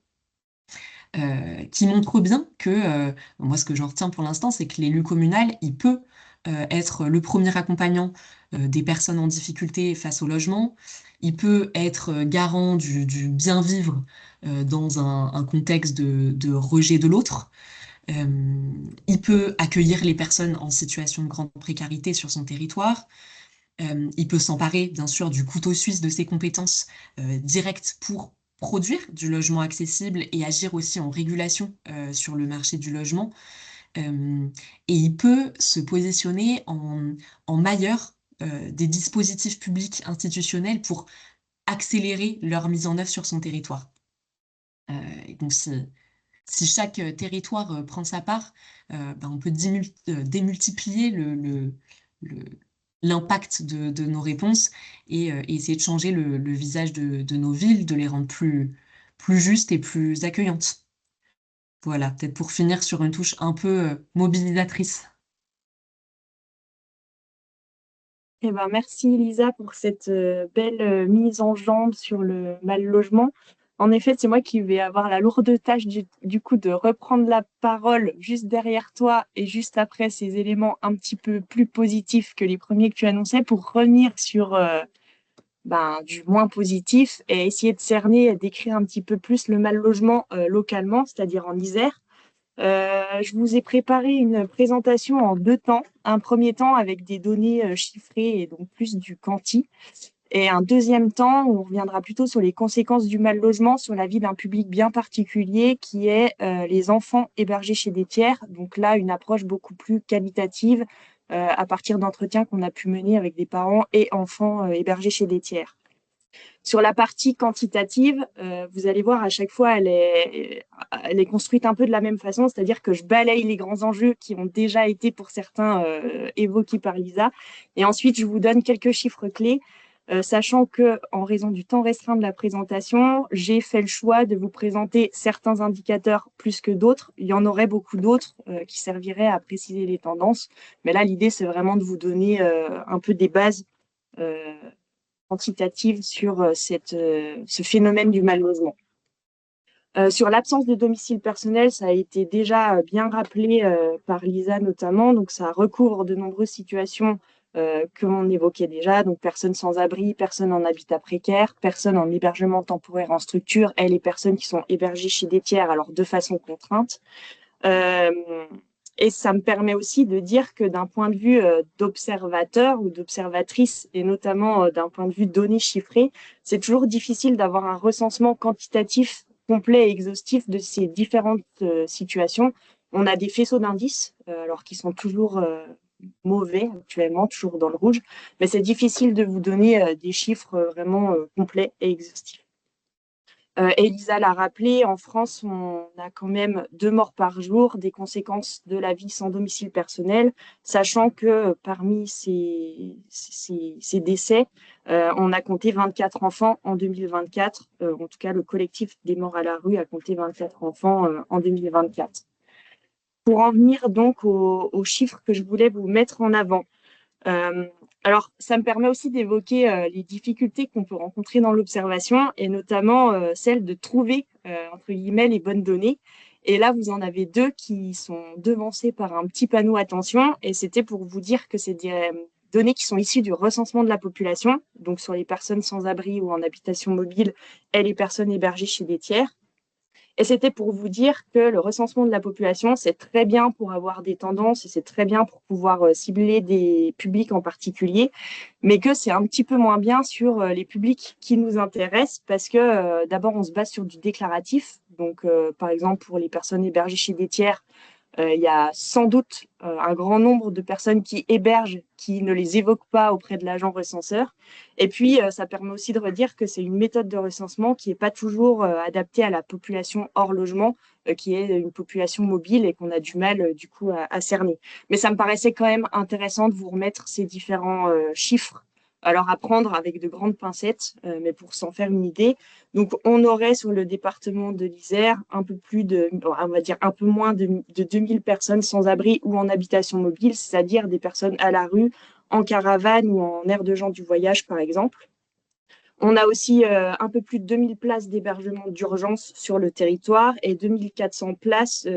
qui montrent bien que, moi ce que j'en retiens pour l'instant, c'est que l'élu communal, il peut être le premier accompagnant des personnes en difficulté face au logement, il peut être garant du bien vivre dans un contexte de rejet de l'autre. Il peut accueillir les personnes en situation de grande précarité sur son territoire. Il peut s'emparer, bien sûr, du couteau suisse de ses compétences directes pour produire du logement accessible et agir aussi en régulation sur le marché du logement. Euh, et il peut se positionner en mailleur des dispositifs publics institutionnels pour accélérer leur mise en œuvre sur son territoire. Et donc, si chaque territoire prend sa part, ben, on peut démultiplier le- l'impact de nos réponses et essayer de changer le visage de nos villes, de les rendre plus justes et plus accueillantes. Voilà, peut-être pour finir sur une touche un peu mobilisatrice. Eh ben, merci Lisa pour cette belle mise en jambe sur le mal logement. En effet, c'est moi qui vais avoir la lourde tâche du coup de reprendre la parole juste derrière toi et juste après ces éléments un petit peu plus positifs que les premiers que tu annonçais pour revenir sur du moins positif et essayer de cerner, d'écrire un petit peu plus le mal logement localement, c'est-à-dire en Isère. Je vous ai préparé une présentation en deux temps. Un premier temps avec des données chiffrées et donc plus du quanti. Et un deuxième temps où on reviendra plutôt sur les conséquences du mal logement sur la vie d'un public bien particulier qui est les enfants hébergés chez des tiers. Donc là, une approche beaucoup plus qualitative à partir d'entretiens qu'on a pu mener avec des parents et enfants hébergés chez des tiers. Sur la partie quantitative, vous allez voir à chaque fois, elle est construite un peu de la même façon, c'est-à-dire que je balaye les grands enjeux qui ont déjà été pour certains évoqués par Lisa, et ensuite je vous donne quelques chiffres clés sachant que, en raison du temps restreint de la présentation, j'ai fait le choix de vous présenter certains indicateurs plus que d'autres. Il y en aurait beaucoup d'autres qui serviraient à préciser les tendances, mais là, l'idée, c'est vraiment de vous donner un peu des bases quantitatives sur ce phénomène du mal-logement. Sur l'absence de domicile personnel, ça a été déjà bien rappelé par Lisa notamment, donc ça recouvre de nombreuses situations que l'on évoquait déjà, donc personnes sans abri, personnes en habitat précaire, personnes en hébergement temporaire en structure, et les personnes qui sont hébergées chez des tiers, alors de façon contrainte. Et ça me permet aussi de dire que d'un point de vue d'observateur ou d'observatrice, et notamment d'un point de vue données chiffrées, c'est toujours difficile d'avoir un recensement quantitatif complet et exhaustif de ces différentes situations. On a des faisceaux d'indices, alors qu'ils sont toujours mauvais actuellement, toujours dans le rouge, mais c'est difficile de vous donner des chiffres vraiment complets et exhaustifs. Elisa l'a rappelé, en France, on a quand même 2 morts par jour, des conséquences de la vie sans domicile personnel, sachant que parmi ces décès, on a compté 24 enfants en 2024. En tout cas, le collectif des morts à la rue a compté 24 enfants en 2024. Pour en venir donc aux chiffres que je voulais vous mettre en avant. Alors, ça me permet aussi d'évoquer les difficultés qu'on peut rencontrer dans l'observation et notamment celle de trouver, entre guillemets, les bonnes données. Et là, vous en avez 2 qui sont devancées par un petit panneau attention et c'était pour vous dire que c'est des données qui sont issues du recensement de la population, donc sur les personnes sans abri ou en habitation mobile et les personnes hébergées chez des tiers. Et c'était pour vous dire que le recensement de la population, c'est très bien pour avoir des tendances et c'est très bien pour pouvoir cibler des publics en particulier, mais que c'est un petit peu moins bien sur les publics qui nous intéressent parce que d'abord, on se base sur du déclaratif. Donc, par exemple, pour les personnes hébergées chez des tiers, il y a sans doute un grand nombre de personnes qui hébergent, qui ne les évoquent pas auprès de l'agent recenseur. Et puis, ça permet aussi de redire que c'est une méthode de recensement qui n'est pas toujours adaptée à la population hors logement, qui est une population mobile et qu'on a du mal, du coup, à cerner. Mais ça me paraissait quand même intéressant de vous remettre ces différents chiffres. Alors, à prendre avec de grandes pincettes, mais pour s'en faire une idée. Donc, on aurait sur le département de l'Isère un peu plus de, on va dire un peu moins de 2000 personnes sans abri ou en habitation mobile, c'est-à-dire des personnes à la rue, en caravane ou en aire de gens du voyage, par exemple. On a aussi un peu plus de 2000 places d'hébergement d'urgence sur le territoire et 2400 places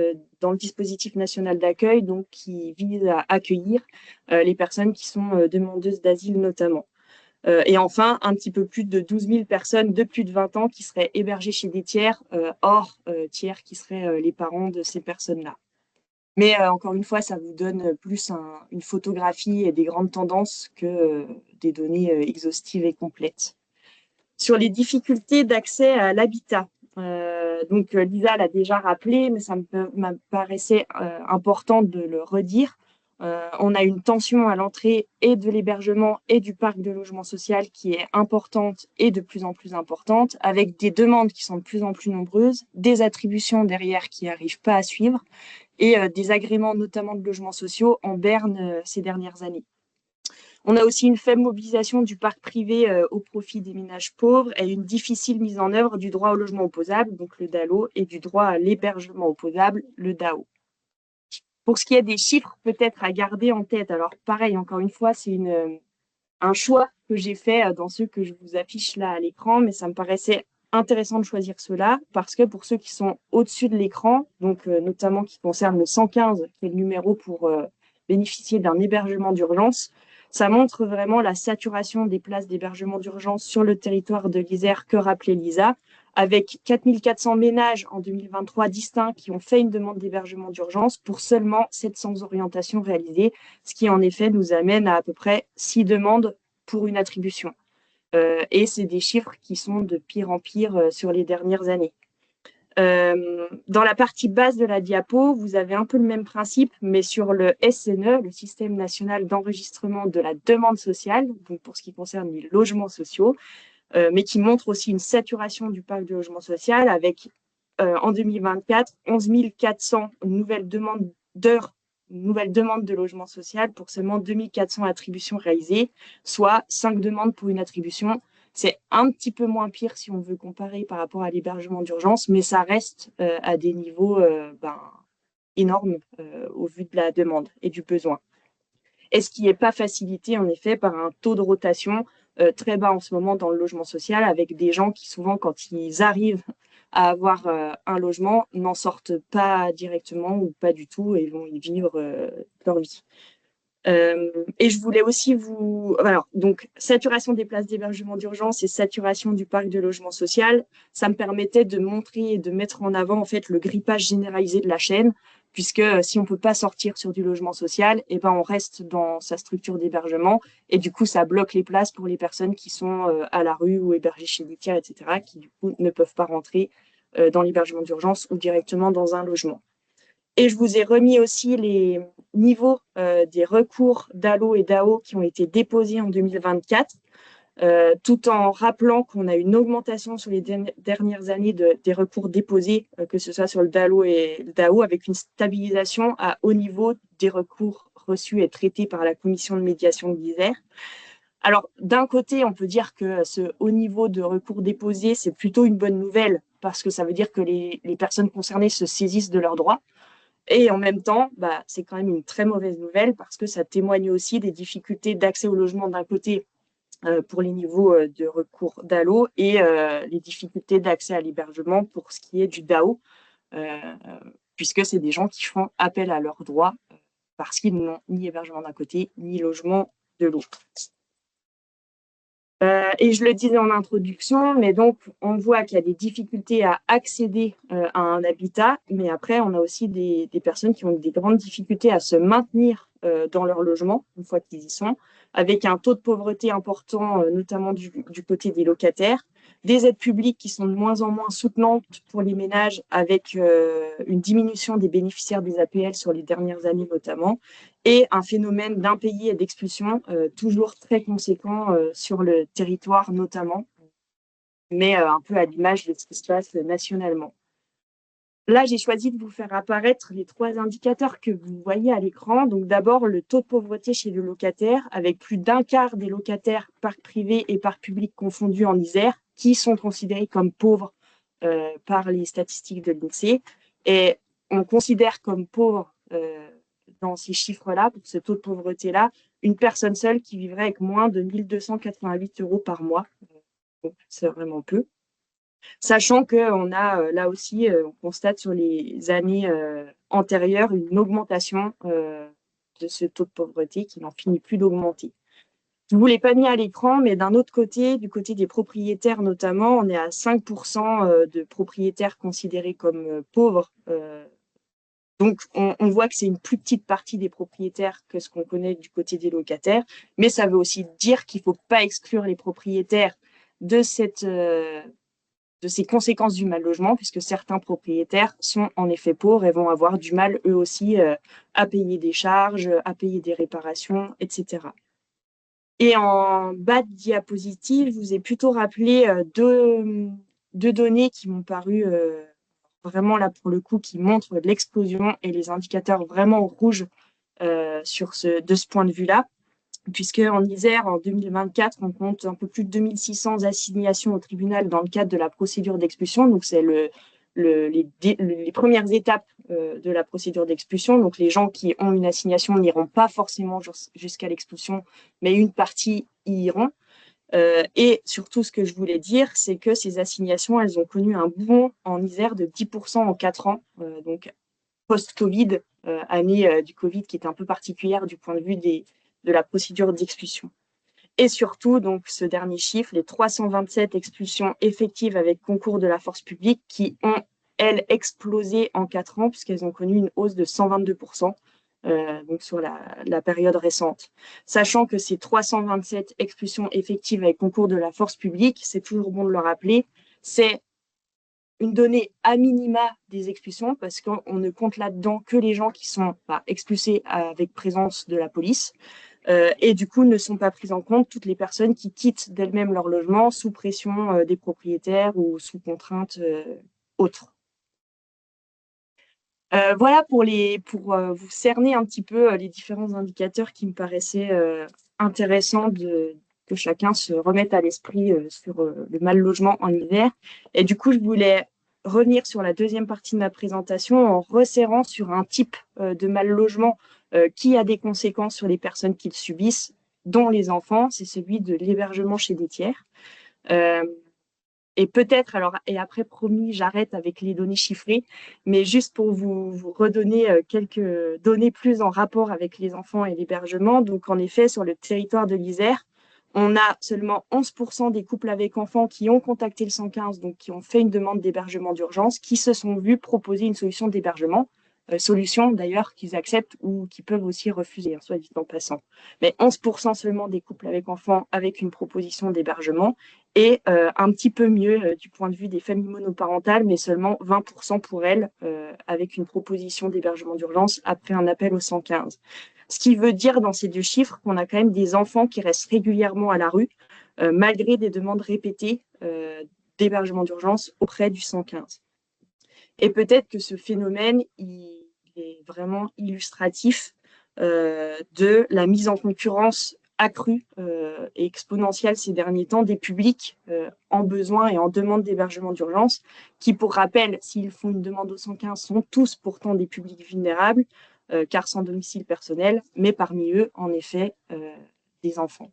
dans le dispositif national d'accueil, donc qui vise à accueillir les personnes qui sont demandeuses d'asile notamment. Et enfin, un petit peu plus de 12 000 personnes de plus de 20 ans qui seraient hébergées chez des tiers, hors tiers qui seraient les parents de ces personnes-là. Mais encore une fois, ça vous donne plus une photographie et des grandes tendances que des données exhaustives et complètes. Sur les difficultés d'accès à l'habitat, donc Lisa l'a déjà rappelé, mais ça me paraissait important de le redire. On a une tension à l'entrée et de l'hébergement et du parc de logement social qui est importante et de plus en plus importante, avec des demandes qui sont de plus en plus nombreuses, des attributions derrière qui n'arrivent pas à suivre et des agréments notamment de logements sociaux en berne ces dernières années. On a aussi une faible mobilisation du parc privé au profit des ménages pauvres et une difficile mise en œuvre du droit au logement opposable, donc le DALO, et du droit à l'hébergement opposable, le DAO. Pour ce qui est des chiffres, peut-être à garder en tête, alors pareil, encore une fois, c'est un choix que j'ai fait dans ceux que je vous affiche là à l'écran, mais ça me paraissait intéressant de choisir ceux-là parce que pour ceux qui sont au-dessus de l'écran, donc notamment qui concernent le 115, qui est le numéro pour bénéficier d'un hébergement d'urgence, ça montre vraiment la saturation des places d'hébergement d'urgence sur le territoire de l'Isère que rappelait Lisa, avec 4400 ménages en 2023 distincts qui ont fait une demande d'hébergement d'urgence pour seulement 700 orientations réalisées, ce qui en effet nous amène à peu près 6 demandes pour une attribution. Et c'est des chiffres qui sont de pire en pire sur les dernières années. Dans la partie basse de la diapo, vous avez un peu le même principe, mais sur le SNE, le Système national d'enregistrement de la demande sociale, donc pour ce qui concerne les logements sociaux, mais qui montre aussi une saturation du parc de logement social avec, en 2024, 11 400 nouvelles demandes d'heures nouvelle demande de logement social pour seulement 2400 attributions réalisées, soit 5 demandes pour une attribution. C'est un petit peu moins pire si on veut comparer par rapport à l'hébergement d'urgence, mais ça reste à des niveaux énormes au vu de la demande et du besoin. Et ce qui n'est pas facilité, en effet, par un taux de rotation très bas en ce moment dans le logement social, avec des gens qui, souvent, quand ils arrivent à avoir un logement, n'en sortent pas directement ou pas du tout et vont y vivre leur vie. Et je voulais aussi Alors, donc, saturation des places d'hébergement d'urgence et saturation du parc de logement social, ça me permettait de montrer et de mettre en avant, en fait, le grippage généralisé de la chaîne, puisque si on ne peut pas sortir sur du logement social, eh ben, on reste dans sa structure d'hébergement et du coup, ça bloque les places pour les personnes qui sont à la rue ou hébergées chez des tiers, etc., qui du coup ne peuvent pas rentrer dans l'hébergement d'urgence ou directement dans un logement. Et je vous ai remis aussi les niveaux des recours d'ALLO et d'AO qui ont été déposés en 2024, tout en rappelant qu'on a une augmentation sur les dernières années des recours déposés, que ce soit sur le DALO et le DAO, avec une stabilisation à haut niveau des recours reçus et traités par la commission de médiation de l'Isère. Alors, d'un côté, on peut dire que ce haut niveau de recours déposés, c'est plutôt une bonne nouvelle, parce que ça veut dire que les personnes concernées se saisissent de leurs droits. Et en même temps, c'est quand même une très mauvaise nouvelle parce que ça témoigne aussi des difficultés d'accès au logement d'un côté pour les niveaux de recours d'ALLO et les difficultés d'accès à l'hébergement pour ce qui est du DAO, puisque c'est des gens qui font appel à leurs droits parce qu'ils n'ont ni hébergement d'un côté, ni logement de l'autre. Et je le disais en introduction, mais donc on voit qu'il y a des difficultés à accéder à un habitat, mais après on a aussi des personnes qui ont des grandes difficultés à se maintenir dans leur logement une fois qu'ils y sont, avec un taux de pauvreté important, notamment du côté des locataires, des aides publiques qui sont de moins en moins soutenantes pour les ménages, avec une diminution des bénéficiaires des APL sur les dernières années notamment, et un phénomène d'impayés et d'expulsion toujours très conséquent sur le territoire notamment, mais un peu à l'image de ce qui se passe nationalement. Là, j'ai choisi de vous faire apparaître les 3 indicateurs que vous voyez à l'écran. Donc d'abord, le taux de pauvreté chez le locataire, avec plus d'un quart des locataires, parc privé et parc public confondus en Isère, qui sont considérés comme pauvres par les statistiques de l'INSEE. Et on considère comme pauvre dans ces chiffres-là, pour ce taux de pauvreté-là, une personne seule qui vivrait avec moins de 1 288 € par mois. Donc, c'est vraiment peu. Sachant qu'on a là aussi, on constate sur les années antérieures une augmentation de ce taux de pauvreté qui n'en finit plus d'augmenter. Je ne vous l'ai pas mis à l'écran, mais d'un autre côté, du côté des propriétaires notamment, on est à 5% de propriétaires considérés comme pauvres. Donc, on voit que c'est une plus petite partie des propriétaires que ce qu'on connaît du côté des locataires, mais ça veut aussi dire qu'il ne faut pas exclure les propriétaires de ces conséquences du mal logement, puisque certains propriétaires sont en effet pauvres et vont avoir du mal eux aussi à payer des charges, à payer des réparations, etc. Et en bas de diapositive, je vous ai plutôt rappelé deux données qui m'ont paru vraiment là pour le coup, qui montrent l'explosion et les indicateurs vraiment rouges de ce point de vue-là, puisque en Isère, en 2024, on compte un peu plus de 2600 assignations au tribunal dans le cadre de la procédure d'expulsion. Donc, c'est les premières étapes de la procédure d'expulsion. Donc, les gens qui ont une assignation n'iront pas forcément jusqu'à l'expulsion, mais une partie y iront. Et surtout, ce que je voulais dire, c'est que ces assignations, elles ont connu un bond en Isère de 10% en 4 ans, donc post-Covid, année du Covid qui est un peu particulière du point de vue de la procédure d'expulsion. Et surtout, donc, ce dernier chiffre, les 327 expulsions effectives avec concours de la force publique qui ont, elles, explosé en 4 ans, puisqu'elles ont connu une hausse de 122%, donc sur la période récente. Sachant que ces 327 expulsions effectives avec concours de la force publique, c'est toujours bon de le rappeler, c'est une donnée à minima des expulsions, parce qu'on ne compte là-dedans que les gens qui sont expulsés avec présence de la police, et du coup ne sont pas prises en compte toutes les personnes qui quittent d'elles-mêmes leur logement sous pression des propriétaires ou sous contrainte autre. Voilà pour vous cerner un petit peu les différents indicateurs qui me paraissaient intéressants que chacun se remette à l'esprit sur le mal logement en hiver. Et du coup, je voulais revenir sur la deuxième partie de ma présentation en resserrant sur un type de mal logement qui a des conséquences sur les personnes qui le subissent, dont les enfants. C'est celui de l'hébergement chez des tiers. Et peut-être, alors, et après, promis, j'arrête avec les données chiffrées, mais juste pour vous redonner quelques données plus en rapport avec les enfants et l'hébergement. Donc, en effet, sur le territoire de l'Isère, on a seulement 11% des couples avec enfants qui ont contacté le 115, donc qui ont fait une demande d'hébergement d'urgence, qui se sont vus proposer une solution d'hébergement. Solution d'ailleurs qu'ils acceptent ou qu'ils peuvent aussi refuser, soit dit en passant. Mais 11% seulement des couples avec enfants avec une proposition d'hébergement et un petit peu mieux du point de vue des familles monoparentales, mais seulement 20% pour elles avec une proposition d'hébergement d'urgence après un appel au 115. Ce qui veut dire dans ces deux chiffres qu'on a quand même des enfants qui restent régulièrement à la rue malgré des demandes répétées d'hébergement d'urgence auprès du 115. Et peut-être que ce phénomène, il est vraiment illustratif de la mise en concurrence accrue et exponentielle ces derniers temps des publics en besoin et en demande d'hébergement d'urgence, qui, pour rappel, s'ils font une demande au 115, sont tous pourtant des publics vulnérables, car sans domicile personnel, mais parmi eux, en effet, des enfants.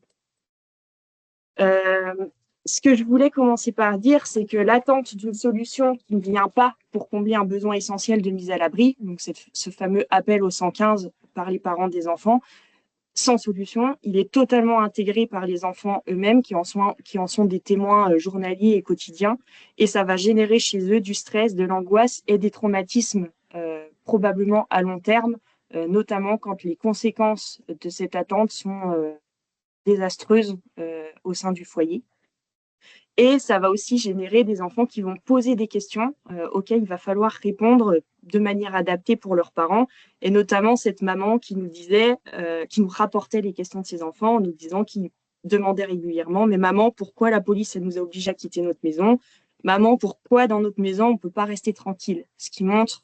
Ce que je voulais commencer par dire, c'est que l'attente d'une solution qui ne vient pas pour combler un besoin essentiel de mise à l'abri, donc c'est ce fameux appel au 115 par les parents des enfants, sans solution, il est totalement intégré par les enfants eux-mêmes qui en sont des témoins journaliers et quotidiens, et ça va générer chez eux du stress, de l'angoisse et des traumatismes probablement à long terme, notamment quand les conséquences de cette attente sont désastreuses au sein du foyer. Et ça va aussi générer des enfants qui vont poser des questions auxquelles il va falloir répondre de manière adaptée pour leurs parents. Et notamment cette maman qui nous disait, qui nous rapportait les questions de ses enfants en nous disant qu'il demandait régulièrement, mais maman, pourquoi la police elle nous a obligés à quitter notre maison? Maman, pourquoi dans notre maison on ne peut pas rester tranquille? Ce qui montre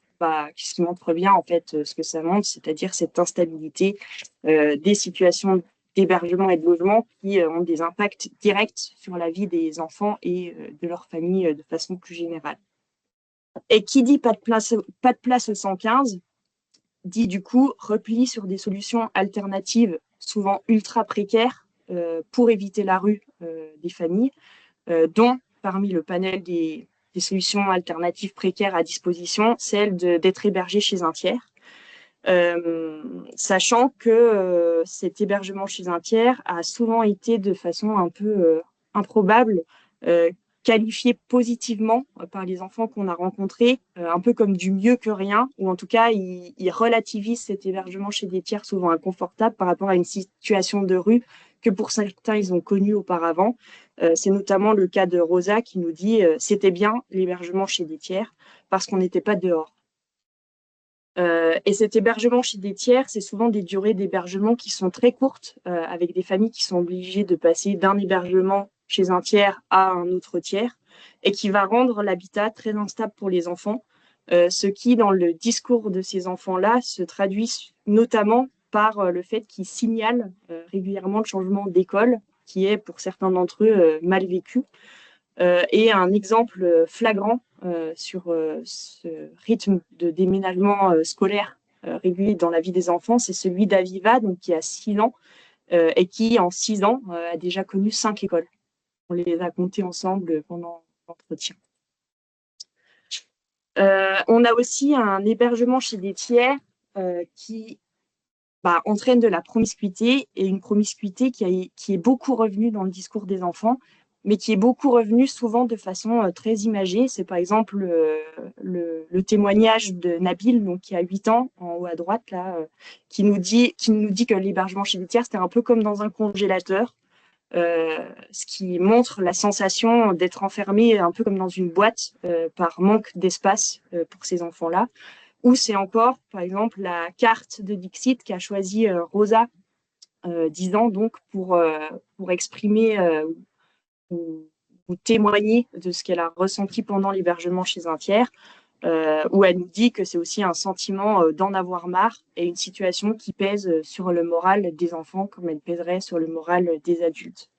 bien en fait ce que ça montre, c'est-à-dire cette instabilité des situations d'hébergement et de logement qui ont des impacts directs sur la vie des enfants et de leur famille de façon plus générale. Et qui dit pas de place au 115, dit du coup repli sur des solutions alternatives, souvent ultra précaires, pour éviter la rue des familles, dont parmi le panel des solutions alternatives précaires à disposition, celle d'être hébergé chez un tiers. Sachant que cet hébergement chez un tiers a souvent été de façon un peu improbable qualifié positivement par les enfants qu'on a rencontrés, un peu comme du mieux que rien, ou en tout cas ils relativisent cet hébergement chez des tiers souvent inconfortable par rapport à une situation de rue que pour certains ils ont connue auparavant. C'est notamment le cas de Rosa qui nous dit c'était bien l'hébergement chez des tiers parce qu'on n'était pas dehors. Et cet hébergement chez des tiers, c'est souvent des durées d'hébergement qui sont très courtes, avec des familles qui sont obligées de passer d'un hébergement chez un tiers à un autre tiers, et qui va rendre l'habitat très instable pour les enfants, ce qui, dans le discours de ces enfants-là, se traduit notamment par le fait qu'ils signalent régulièrement le changement d'école, qui est pour certains d'entre eux mal vécu. Et un exemple flagrant sur ce rythme de déménagement scolaire régulier dans la vie des enfants, c'est celui d'Aviva, donc qui a 6 ans et qui, en 6 ans, a déjà connu 5 écoles. On les a comptées ensemble pendant l'entretien. On a aussi un hébergement chez des tiers qui entraîne de la promiscuité, et une promiscuité qui est beaucoup revenue dans le discours des enfants, mais qui est beaucoup revenue souvent de façon très imagée. C'est par exemple le témoignage de Nabil, donc, qui a 8 ans, en haut à droite, là, qui nous dit que l'hébergement chez les tiers, c'était un peu comme dans un congélateur, ce qui montre la sensation d'être enfermé un peu comme dans une boîte par manque d'espace pour ces enfants-là. Ou c'est encore, par exemple, la carte de Dixit qu'a choisi Rosa, 10 ans, donc, pour exprimer ou témoigner de ce qu'elle a ressenti pendant l'hébergement chez un tiers. où elle nous dit que c'est aussi un sentiment d'en avoir marre et une situation qui pèse sur le moral des enfants comme elle pèserait sur le moral des adultes.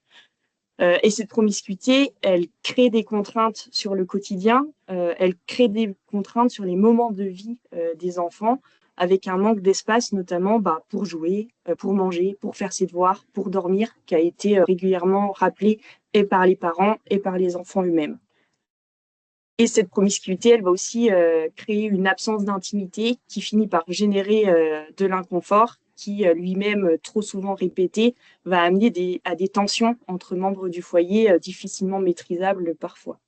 Et cette promiscuité, elle crée des contraintes sur le quotidien, elle crée des contraintes sur les moments de vie des enfants, avec un manque d'espace, notamment pour jouer, pour manger, pour faire ses devoirs, pour dormir, qui a été régulièrement rappelé et par les parents et par les enfants eux-mêmes. Et cette promiscuité, elle va aussi créer une absence d'intimité qui finit par générer de l'inconfort, qui lui-même, trop souvent répété, va amener à des tensions entre membres du foyer difficilement maîtrisables parfois.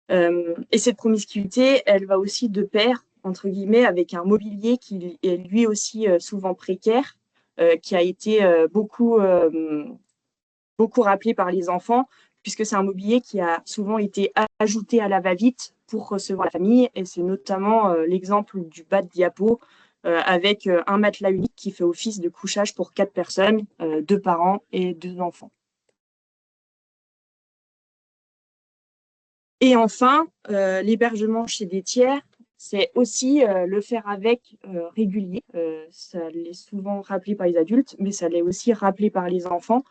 Et cette promiscuité, elle va aussi de pair, entre guillemets, avec un mobilier qui est lui aussi souvent précaire, qui a été beaucoup rappelé par les enfants, puisque c'est un mobilier qui a souvent été ajouté à la va-vite pour recevoir la famille. Et c'est notamment l'exemple du bas de diapo avec un matelas unique qui fait office de couchage pour 4 personnes, 2 parents et 2 enfants. Et enfin, l'hébergement chez des tiers, c'est aussi le faire avec régulier. Ça l'est souvent rappelé par les adultes, mais ça l'est aussi rappelé par les enfants.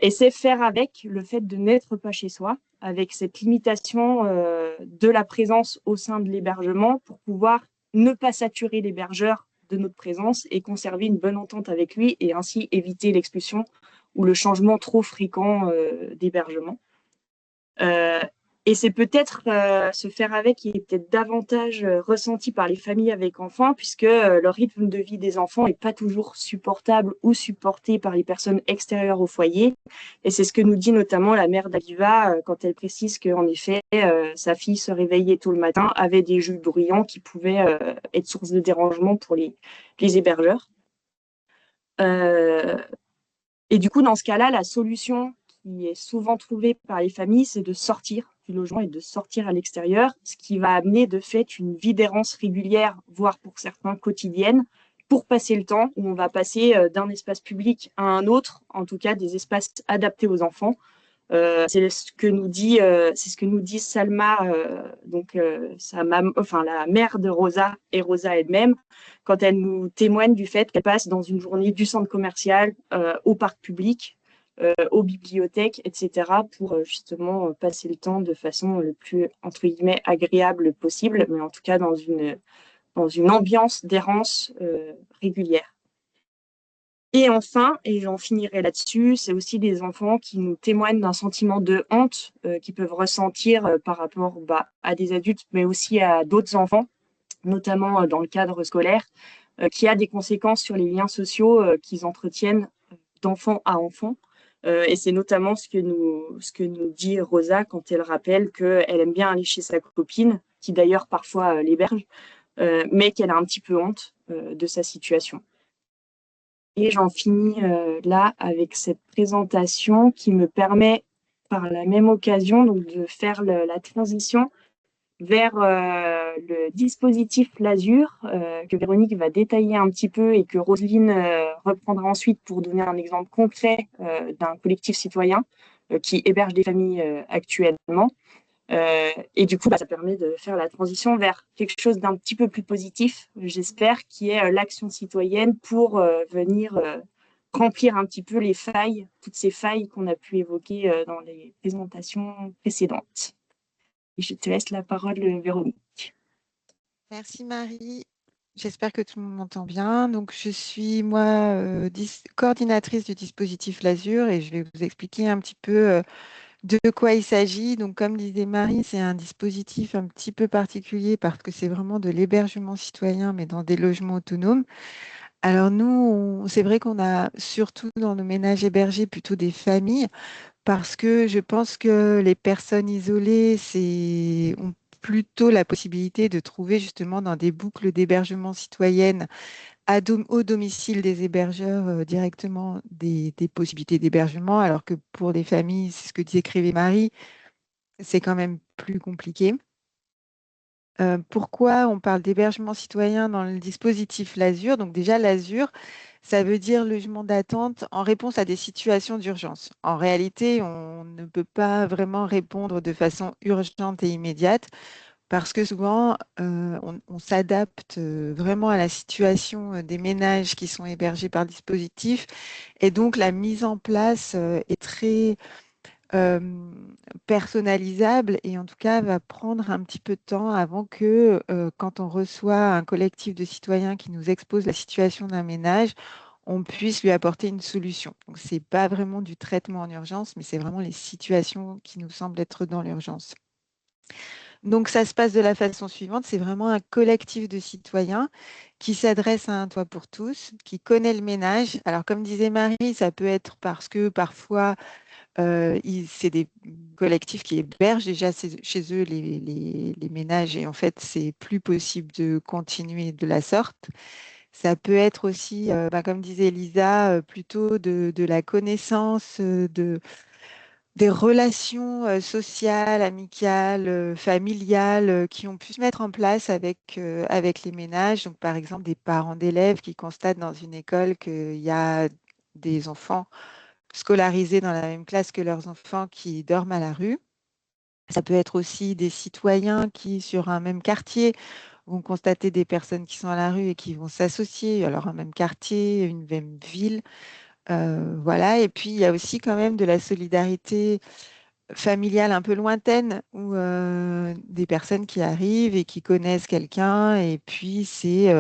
Et c'est faire avec le fait de n'être pas chez soi, avec cette limitation de la présence au sein de l'hébergement pour pouvoir ne pas saturer l'hébergeur de notre présence et conserver une bonne entente avec lui et ainsi éviter l'expulsion ou le changement trop fréquent d'hébergement. Et c'est peut-être se faire avec qui est peut-être davantage ressenti par les familles avec enfants, puisque le rythme de vie des enfants n'est pas toujours supportable ou supporté par les personnes extérieures au foyer. Et c'est ce que nous dit notamment la mère d'Aliva quand elle précise qu'en effet, sa fille se réveillait tôt le matin, avait des jus bruyants qui pouvaient être source de dérangement pour les hébergeurs. Et du coup, dans ce cas-là, la solution qui est souvent trouvée par les familles, c'est de sortir du logement et de sortir à l'extérieur, ce qui va amener de fait une vie d'errance régulière, voire pour certains quotidienne, pour passer le temps, où on va passer d'un espace public à un autre, en tout cas des espaces adaptés aux enfants. C'est ce que nous dit Salma, la mère de Rosa et Rosa elle-même, quand elle nous témoigne du fait qu'elle passe dans une journée du centre commercial au parc public, aux bibliothèques, etc., pour justement passer le temps de façon le plus, entre guillemets, agréable possible, mais en tout cas dans une ambiance d'errance régulière. Et enfin, et j'en finirai là-dessus, c'est aussi des enfants qui nous témoignent d'un sentiment de honte qu'ils peuvent ressentir par rapport à des adultes, mais aussi à d'autres enfants, notamment dans le cadre scolaire, qui a des conséquences sur les liens sociaux qu'ils entretiennent d'enfant à enfant. Et c'est notamment ce que nous dit Rosa quand elle rappelle qu'elle aime bien aller chez sa copine, qui d'ailleurs parfois l'héberge, mais qu'elle a un petit peu honte de sa situation. Et j'en finis là avec cette présentation qui me permet par la même occasion donc, de faire la transition vers le dispositif Lasur que Véronique va détailler un petit peu et que Roselyne reprendra ensuite pour donner un exemple concret d'un collectif citoyen qui héberge des familles actuellement. Et du coup, ça permet de faire la transition vers quelque chose d'un petit peu plus positif, j'espère, qui est l'action citoyenne pour venir remplir un petit peu les failles, toutes ces failles qu'on a pu évoquer dans les présentations précédentes. Et je te laisse la parole, Véronique. Merci Marie. J'espère que tout le monde m'entend bien. Donc, je suis moi coordinatrice du dispositif Lasur et je vais vous expliquer un petit peu de quoi il s'agit. Donc, comme disait Marie, c'est un dispositif un petit peu particulier parce que c'est vraiment de l'hébergement citoyen, mais dans des logements autonomes. Alors nous, c'est vrai qu'on a surtout dans nos ménages hébergés plutôt des familles parce que je pense que les personnes isolées ont plutôt la possibilité de trouver justement dans des boucles d'hébergement citoyenne au domicile des hébergeurs directement des possibilités d'hébergement, alors que pour les familles, c'est ce que décrivait Marie, c'est quand même plus compliqué. Pourquoi on parle d'hébergement citoyen dans le dispositif Lasur? Donc déjà, Lasur, ça veut dire logement d'attente en réponse à des situations d'urgence. En réalité, on ne peut pas vraiment répondre de façon urgente et immédiate. parce que souvent, on s'adapte vraiment à la situation des ménages qui sont hébergés par le dispositif. Et donc, la mise en place est très euh, personnalisable et en tout cas va prendre un petit peu de temps avant que, quand on reçoit un collectif de citoyens qui nous expose la situation d'un ménage, on puisse lui apporter une solution. Donc, ce n'est pas vraiment du traitement en urgence, mais c'est vraiment les situations qui nous semblent être dans l'urgence. Donc, ça se passe de la façon suivante. C'est vraiment un collectif de citoyens qui s'adresse à un toit pour tous, qui connaît le ménage. Alors, comme disait Marie, ça peut être parce que parfois, c'est des collectifs qui hébergent déjà chez eux les ménages et en fait, c'est plus possible de continuer de la sorte. Ça peut être aussi, comme disait Lisa, plutôt de la connaissance, des relations sociales, amicales, familiales qui ont pu se mettre en place avec les ménages. Donc, par exemple, des parents d'élèves qui constatent dans une école qu'il y a des enfants scolarisés dans la même classe que leurs enfants qui dorment à la rue. Ça peut être aussi des citoyens qui, sur un même quartier, vont constater des personnes qui sont à la rue et qui vont s'associer, alors un même quartier, une même ville. Voilà. Et puis, il y a aussi quand même de la solidarité familiale un peu lointaine où des personnes qui arrivent et qui connaissent quelqu'un. Et puis, c'est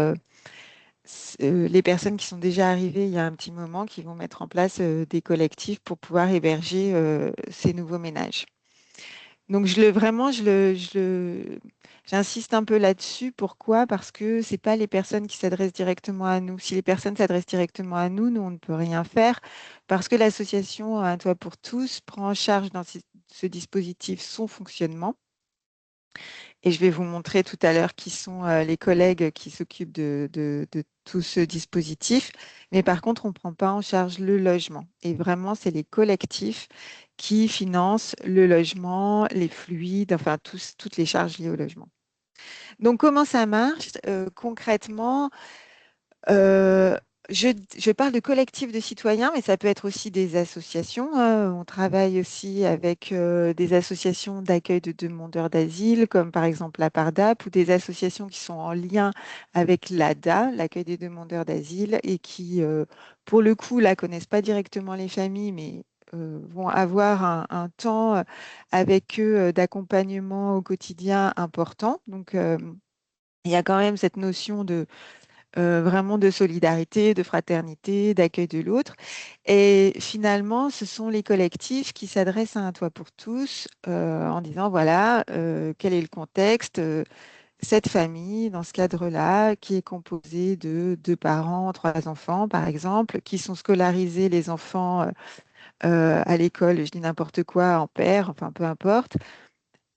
les personnes qui sont déjà arrivées il y a un petit moment qui vont mettre en place des collectifs pour pouvoir héberger ces nouveaux ménages. Donc, j'insiste un peu là-dessus. Pourquoi? Parce que ce n'est pas les personnes qui s'adressent directement à nous. Si les personnes s'adressent directement à nous, nous, on ne peut rien faire parce que l'association Un Toit pour tous prend en charge dans ce dispositif son fonctionnement. Et je vais vous montrer tout à l'heure qui sont les collègues qui s'occupent de tout ce dispositif. Mais par contre, on ne prend pas en charge le logement. Et vraiment, c'est les collectifs qui financent le logement, les fluides, enfin toutes les charges liées au logement. Donc, comment ça marche concrètement? Euh, je parle de collectifs de citoyens, mais ça peut être aussi des associations, hein. On travaille aussi avec des associations d'accueil de demandeurs d'asile, comme par exemple la PARDAP, ou des associations qui sont en lien avec l'ADA, l'accueil des demandeurs d'asile, et qui, pour le coup, là, connaissent pas directement les familles, mais vont avoir un temps avec eux d'accompagnement au quotidien important. Donc, il y a quand même cette notion vraiment de solidarité, de fraternité, d'accueil de l'autre. Et finalement, ce sont les collectifs qui s'adressent à Un Toit pour tous en disant, voilà, quel est le contexte, cette famille, dans ce cadre-là, qui est composée de deux parents, trois enfants, par exemple, qui sont scolarisés, les enfants, à l'école, je dis n'importe quoi, en paire, enfin peu importe.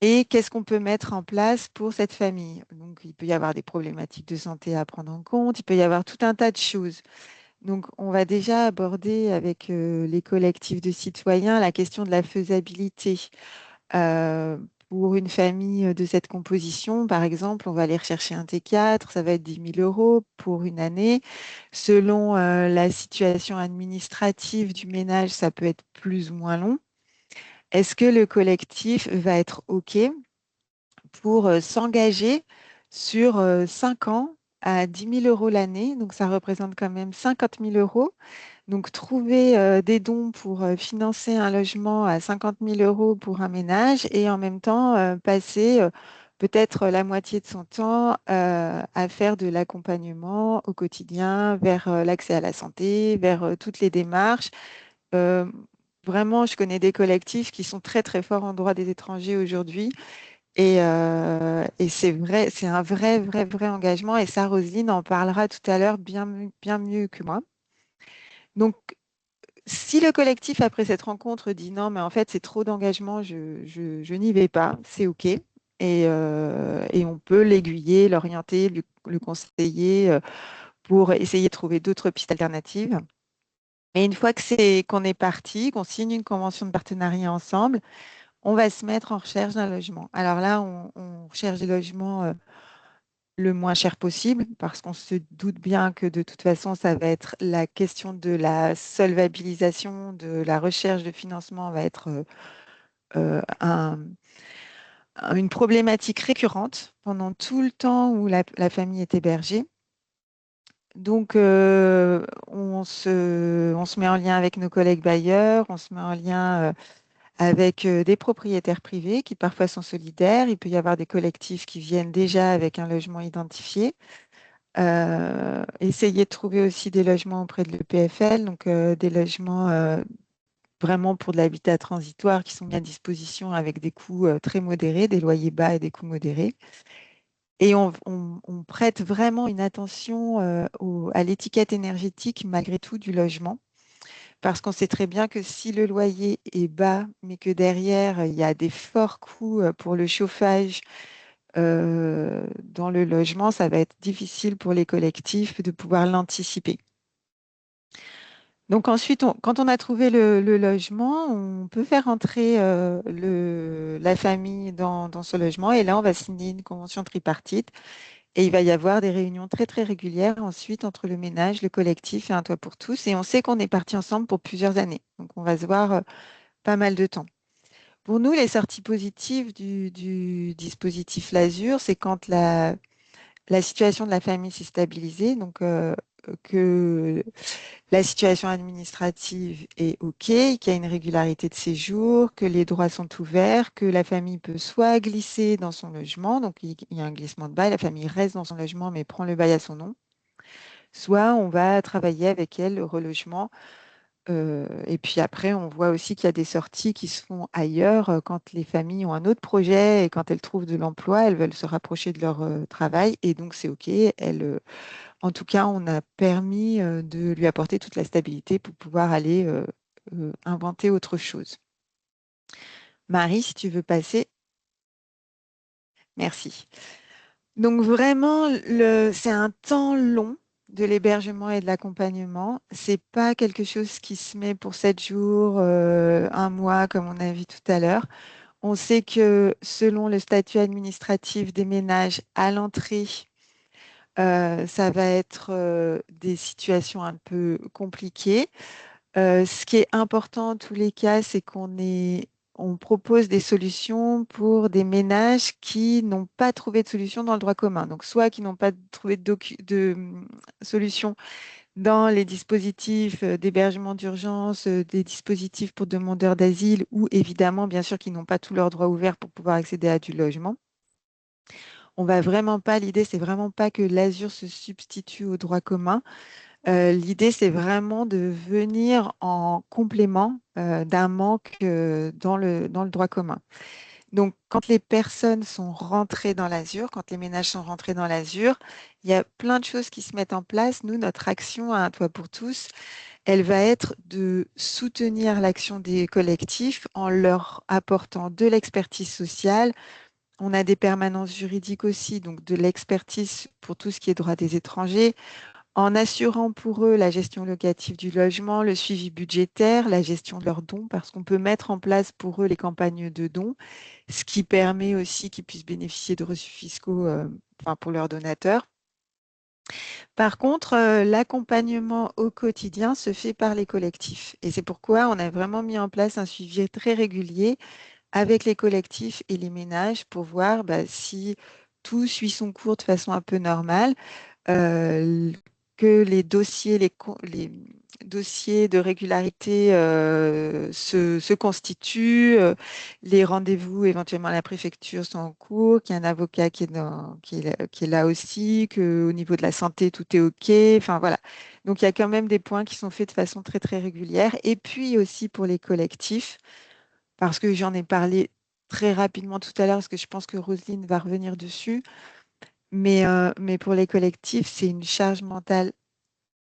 Et qu'est-ce qu'on peut mettre en place pour cette famille? Donc, il peut y avoir des problématiques de santé à prendre en compte, il peut y avoir tout un tas de choses. Donc, on va déjà aborder avec les collectifs de citoyens la question de la faisabilité. Euh, pour une famille de cette composition, par exemple, on va aller rechercher un T4, ça va être 10 000 € pour une année. Selon la situation administrative du ménage, ça peut être plus ou moins long. Est-ce que le collectif va être OK pour s'engager sur 5 ans à 10 000 € l'année? Donc, ça représente quand même 50 000 €. Donc, trouver des dons pour financer un logement à 50 000 € pour un ménage et en même temps passer peut-être la moitié de son temps à faire de l'accompagnement au quotidien vers l'accès à la santé, vers toutes les démarches. Euh, Vraiment, je connais des collectifs qui sont très, très forts en droit des étrangers aujourd'hui et c'est vrai, c'est un vrai, vrai, vrai engagement. Et ça, Roselyne en parlera tout à l'heure bien mieux que moi. Donc, si le collectif, après cette rencontre, dit non, mais en fait, c'est trop d'engagement, je n'y vais pas, c'est OK. Et on peut l'aiguiller, l'orienter, le conseiller pour essayer de trouver d'autres pistes alternatives. Et une fois qu'on est parti, qu'on signe une convention de partenariat ensemble, on va se mettre en recherche d'un logement. Alors là, on recherche des logements le moins cher possible parce qu'on se doute bien que de toute façon, ça va être la question de la solvabilisation, de la recherche de financement va être une problématique récurrente pendant tout le temps où la famille est hébergée. Donc, on se met en lien avec nos collègues bailleurs, on se met en lien avec des propriétaires privés qui parfois sont solidaires. Il peut y avoir des collectifs qui viennent déjà avec un logement identifié. Essayer de trouver aussi des logements auprès de l'EPFL, donc des logements vraiment pour de l'habitat transitoire qui sont mis à disposition avec des coûts très modérés, des loyers bas et des coûts modérés. Et on prête vraiment une attention à l'étiquette énergétique malgré tout du logement, parce qu'on sait très bien que si le loyer est bas, mais que derrière, il y a des forts coûts pour le chauffage dans le logement, ça va être difficile pour les collectifs de pouvoir l'anticiper. Donc ensuite, quand on a trouvé le logement, on peut faire entrer la famille dans ce logement et là, on va signer une convention tripartite et il va y avoir des réunions très, très régulières ensuite entre le ménage, le collectif et un toit pour tous. Et on sait qu'on est parti ensemble pour plusieurs années. Donc on va se voir pas mal de temps. Pour nous, les sorties positives du dispositif L'Azur, c'est quand la situation de la famille s'est stabilisée, donc que la situation administrative est OK, qu'il y a une régularité de séjour, que les droits sont ouverts, que la famille peut soit glisser dans son logement, donc il y a un glissement de bail, la famille reste dans son logement mais prend le bail à son nom, soit on va travailler avec elle le relogement. Et puis après, on voit aussi qu'il y a des sorties qui se font ailleurs quand les familles ont un autre projet et quand elles trouvent de l'emploi, elles veulent se rapprocher de leur travail et donc c'est OK. En tout cas, on a permis de lui apporter toute la stabilité pour pouvoir aller inventer autre chose. Marie, si tu veux passer, merci. Donc vraiment, c'est un temps long de l'hébergement et de l'accompagnement. C'est pas quelque chose qui se met pour 7 jours, un mois, comme on a vu tout à l'heure. On sait que selon le statut administratif des ménages à l'entrée, ça va être des situations un peu compliquées. Ce qui est important en tous les cas, c'est on propose des solutions pour des ménages qui n'ont pas trouvé de solution dans le droit commun. Donc, soit qui n'ont pas trouvé de solution dans les dispositifs d'hébergement d'urgence, des dispositifs pour demandeurs d'asile, ou évidemment, bien sûr, qui n'ont pas tous leurs droits ouverts pour pouvoir accéder à du logement. On va vraiment pas, l'idée, c'est vraiment pas que l'Azur se substitue au droit commun. L'idée, c'est vraiment de venir en complément d'un manque dans le droit commun. Donc, quand les personnes sont rentrées dans l'Azur, quand les ménages sont rentrés dans l'Azur, il y a plein de choses qui se mettent en place. Nous, notre action à Un Toit pour tous, elle va être de soutenir l'action des collectifs en leur apportant de l'expertise sociale. On a des permanences juridiques aussi, donc de l'expertise pour tout ce qui est droit des étrangers, en assurant pour eux la gestion locative du logement, le suivi budgétaire, la gestion de leurs dons, parce qu'on peut mettre en place pour eux les campagnes de dons, ce qui permet aussi qu'ils puissent bénéficier de reçus fiscaux enfin, pour leurs donateurs. Par contre, l'accompagnement au quotidien se fait par les collectifs. Et c'est pourquoi on a vraiment mis en place un suivi très régulier avec les collectifs et les ménages pour voir si tout suit son cours de façon un peu normale. Que les dossiers, les dossiers de régularité se constituent, les rendez-vous éventuellement à la préfecture sont en cours, qu'il y a un avocat qui est là aussi, qu'au niveau de la santé, tout est OK. Enfin voilà. Donc il y a quand même des points qui sont faits de façon très, très régulière. Et puis aussi pour les collectifs, parce que j'en ai parlé très rapidement tout à l'heure, parce que je pense que Roselyne va revenir dessus. Mais pour les collectifs, c'est une charge mentale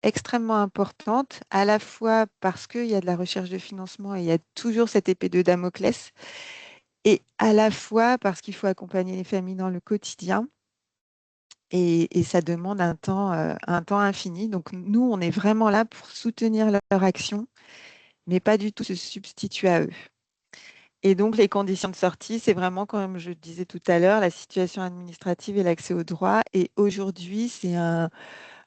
extrêmement importante, à la fois parce qu'il y a de la recherche de financement et il y a toujours cette épée de Damoclès, et à la fois parce qu'il faut accompagner les familles dans le quotidien et ça demande un temps infini. Donc nous, on est vraiment là pour soutenir leur action, mais pas du tout se substituer à eux. Et donc, les conditions de sortie, c'est vraiment, comme je disais tout à l'heure, la situation administrative et l'accès aux droits. Et aujourd'hui, c'est un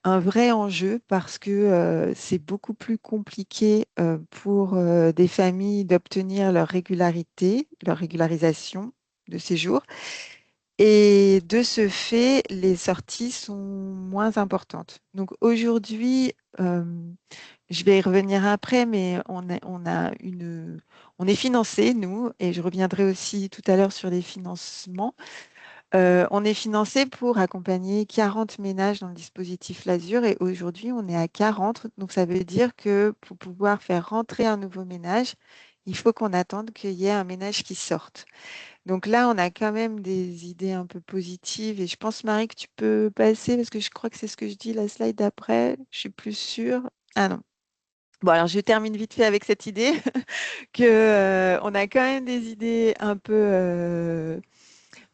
vrai enjeu parce que c'est beaucoup plus compliqué pour des familles d'obtenir leur régularité, leur régularisation. de séjour. Et de ce fait, les sorties sont moins importantes. Donc aujourd'hui, je vais y revenir après, mais on est financé, nous, et je reviendrai aussi tout à l'heure sur les financements. On est financé pour accompagner 40 ménages dans le dispositif Lasur et aujourd'hui, on est à 40. Donc, ça veut dire que pour pouvoir faire rentrer un nouveau ménage, il faut qu'on attende qu'il y ait un ménage qui sorte. Donc là, on a quand même des idées un peu positives et je pense, Marie, que tu peux passer parce que je crois que c'est ce que je dis la slide d'après. Je suis plus sûre. Ah non. Bon, alors je termine vite fait avec cette idée que on a quand même des idées un peu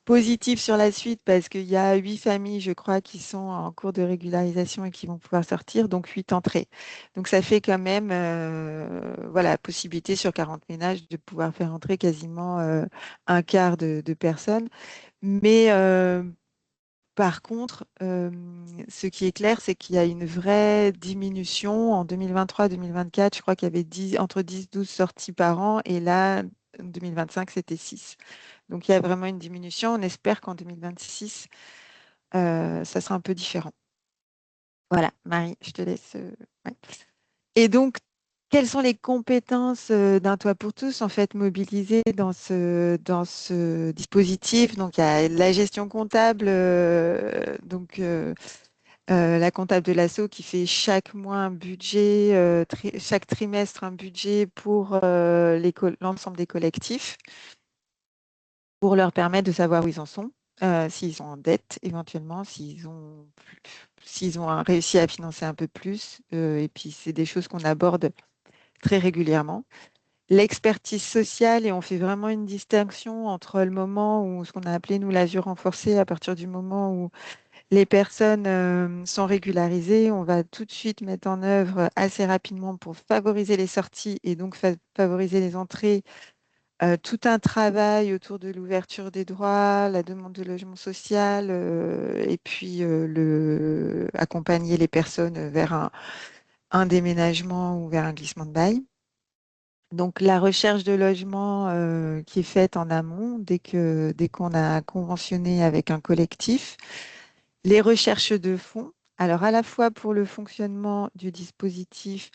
positif sur la suite parce qu'il y a 8 familles, je crois, qui sont en cours de régularisation et qui vont pouvoir sortir, donc 8 entrées. Donc ça fait quand même voilà, possibilité sur 40 ménages de pouvoir faire entrer quasiment un quart de personnes. Mais par contre, ce qui est clair, c'est qu'il y a une vraie diminution en 2023-2024. Je crois qu'il y avait entre 10 et 12 sorties par an et là, en 2025, c'était 6. Donc, il y a vraiment une diminution. On espère qu'en 2026, ça sera un peu différent. Voilà, Marie, je te laisse. Ouais. Et donc, quelles sont les compétences d'un toit pour tous en fait mobilisées dans ce dispositif? Donc, il y a la gestion comptable, la comptable de l'asso qui fait chaque mois un budget, chaque trimestre un budget pour l'ensemble des collectifs, pour leur permettre de savoir où ils en sont, s'ils sont en dette éventuellement, s'ils ont réussi à financer un peu plus. Et puis, c'est des choses qu'on aborde très régulièrement. L'expertise sociale, et on fait vraiment une distinction entre le moment où ce qu'on a appelé, nous, l'azur renforcé, à partir du moment où les personnes sont régularisées, on va tout de suite mettre en œuvre assez rapidement pour favoriser les sorties et donc favoriser les entrées tout un travail autour de l'ouverture des droits, la demande de logement social, et puis accompagner les personnes vers un déménagement ou vers un glissement de bail. Donc la recherche de logement qui est faite en amont dès qu'on a conventionné avec un collectif, les recherches de fonds. Alors à la fois pour le fonctionnement du dispositif,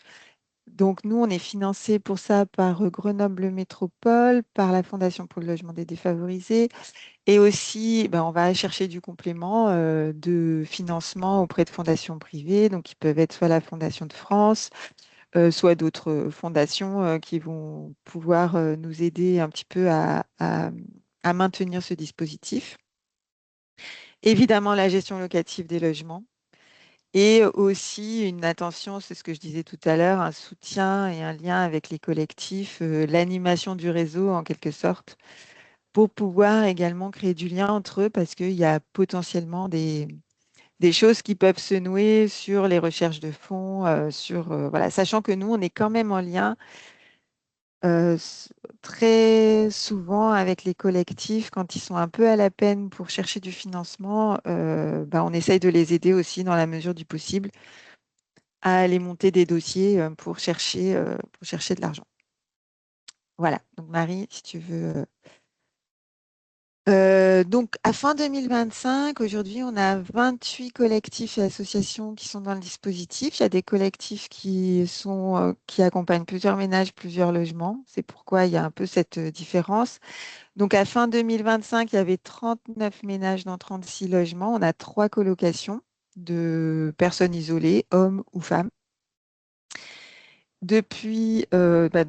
donc, nous, on est financé pour ça par Grenoble Métropole, par la Fondation pour le logement des défavorisés. Et aussi, ben, on va chercher du complément de financement auprès de fondations privées. Donc, ils peuvent être soit la Fondation de France, soit d'autres fondations qui vont pouvoir nous aider un petit peu à maintenir ce dispositif. Évidemment, la gestion locative des logements. Et aussi une attention, c'est ce que je disais tout à l'heure, un soutien et un lien avec les collectifs, l'animation du réseau en quelque sorte, pour pouvoir également créer du lien entre eux parce qu'il y a potentiellement des choses qui peuvent se nouer sur les recherches de fonds, voilà, sachant que nous, on est quand même en lien très souvent avec les collectifs quand ils sont un peu à la peine pour chercher du financement, ben, on essaye de les aider aussi dans la mesure du possible à aller monter des dossiers pour chercher de l'argent. Voilà, donc Marie, si tu veux. Donc, à fin 2025, aujourd'hui, on a 28 collectifs et associations qui sont dans le dispositif. Il y a des collectifs qui accompagnent plusieurs ménages, plusieurs logements. C'est pourquoi il y a un peu cette différence. Donc, à fin 2025, il y avait 39 ménages dans 36 logements. On a 3 colocations de personnes isolées, hommes ou femmes. Depuis,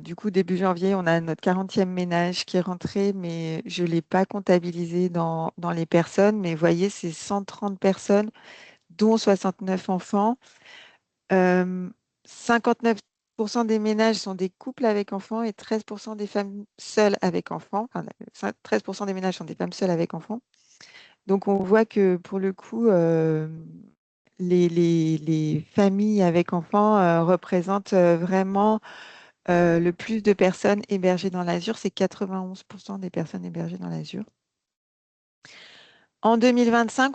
du coup, début janvier, on a notre 40e ménage qui est rentré, mais je ne l'ai pas comptabilisé dans les personnes. Mais vous voyez, c'est 130 personnes, dont 69 enfants. 59% des ménages sont des couples avec enfants et 13% des femmes seules avec enfants. Enfin, 13% des ménages sont des femmes seules avec enfants. Donc, on voit que pour le coup, les familles avec enfants représentent vraiment le plus de personnes hébergées dans l'Azur. C'est 91% des personnes hébergées dans l'Azur. En 2025,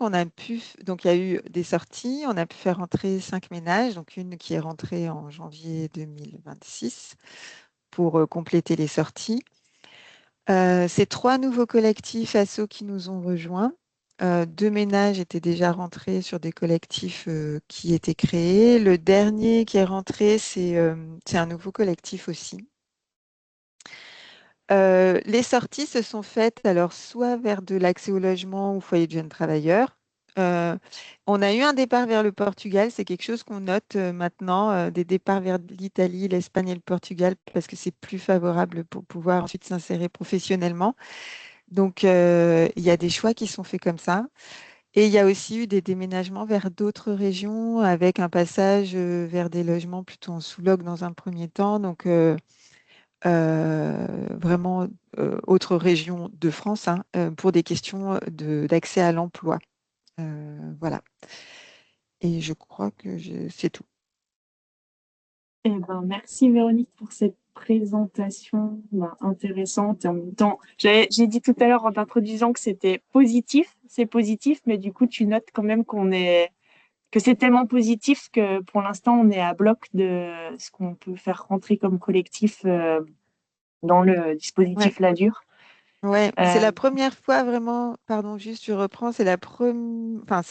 donc il y a eu des sorties, on a pu faire rentrer 5 ménages, donc une qui est rentrée en janvier 2026 pour compléter les sorties. C'est 3 nouveaux collectifs assos qui nous ont rejoints. 2 ménages étaient déjà rentrés sur des collectifs qui étaient créés. Le dernier qui est rentré, c'est un nouveau collectif aussi. Les sorties se sont faites alors soit vers de l'accès au logement ou foyer de jeunes travailleurs. Euh, on a eu un départ vers le Portugal, c'est quelque chose qu'on note maintenant, des départs vers l'Italie, l'Espagne et le Portugal, parce que c'est plus favorable pour pouvoir ensuite s'insérer professionnellement. Donc, il y a des choix qui sont faits comme ça. Et il y a aussi eu des déménagements vers d'autres régions avec un passage vers des logements plutôt en sous-loc dans un premier temps. Donc, vraiment autre région de France hein, pour des questions d'accès à l'emploi. Voilà. Et je crois que c'est tout. Eh ben, merci Véronique pour cette présentation intéressante. Et en même temps, j'ai dit tout à l'heure en t'introduisant que c'était positif, c'est positif, mais du coup, tu notes quand même que c'est tellement positif que pour l'instant, on est à bloc de ce qu'on peut faire rentrer comme collectif dans le Ouais. dispositif LADUR. Ouais, c'est Euh, la première fois vraiment, pardon, juste je reprends, c'est la première, enfin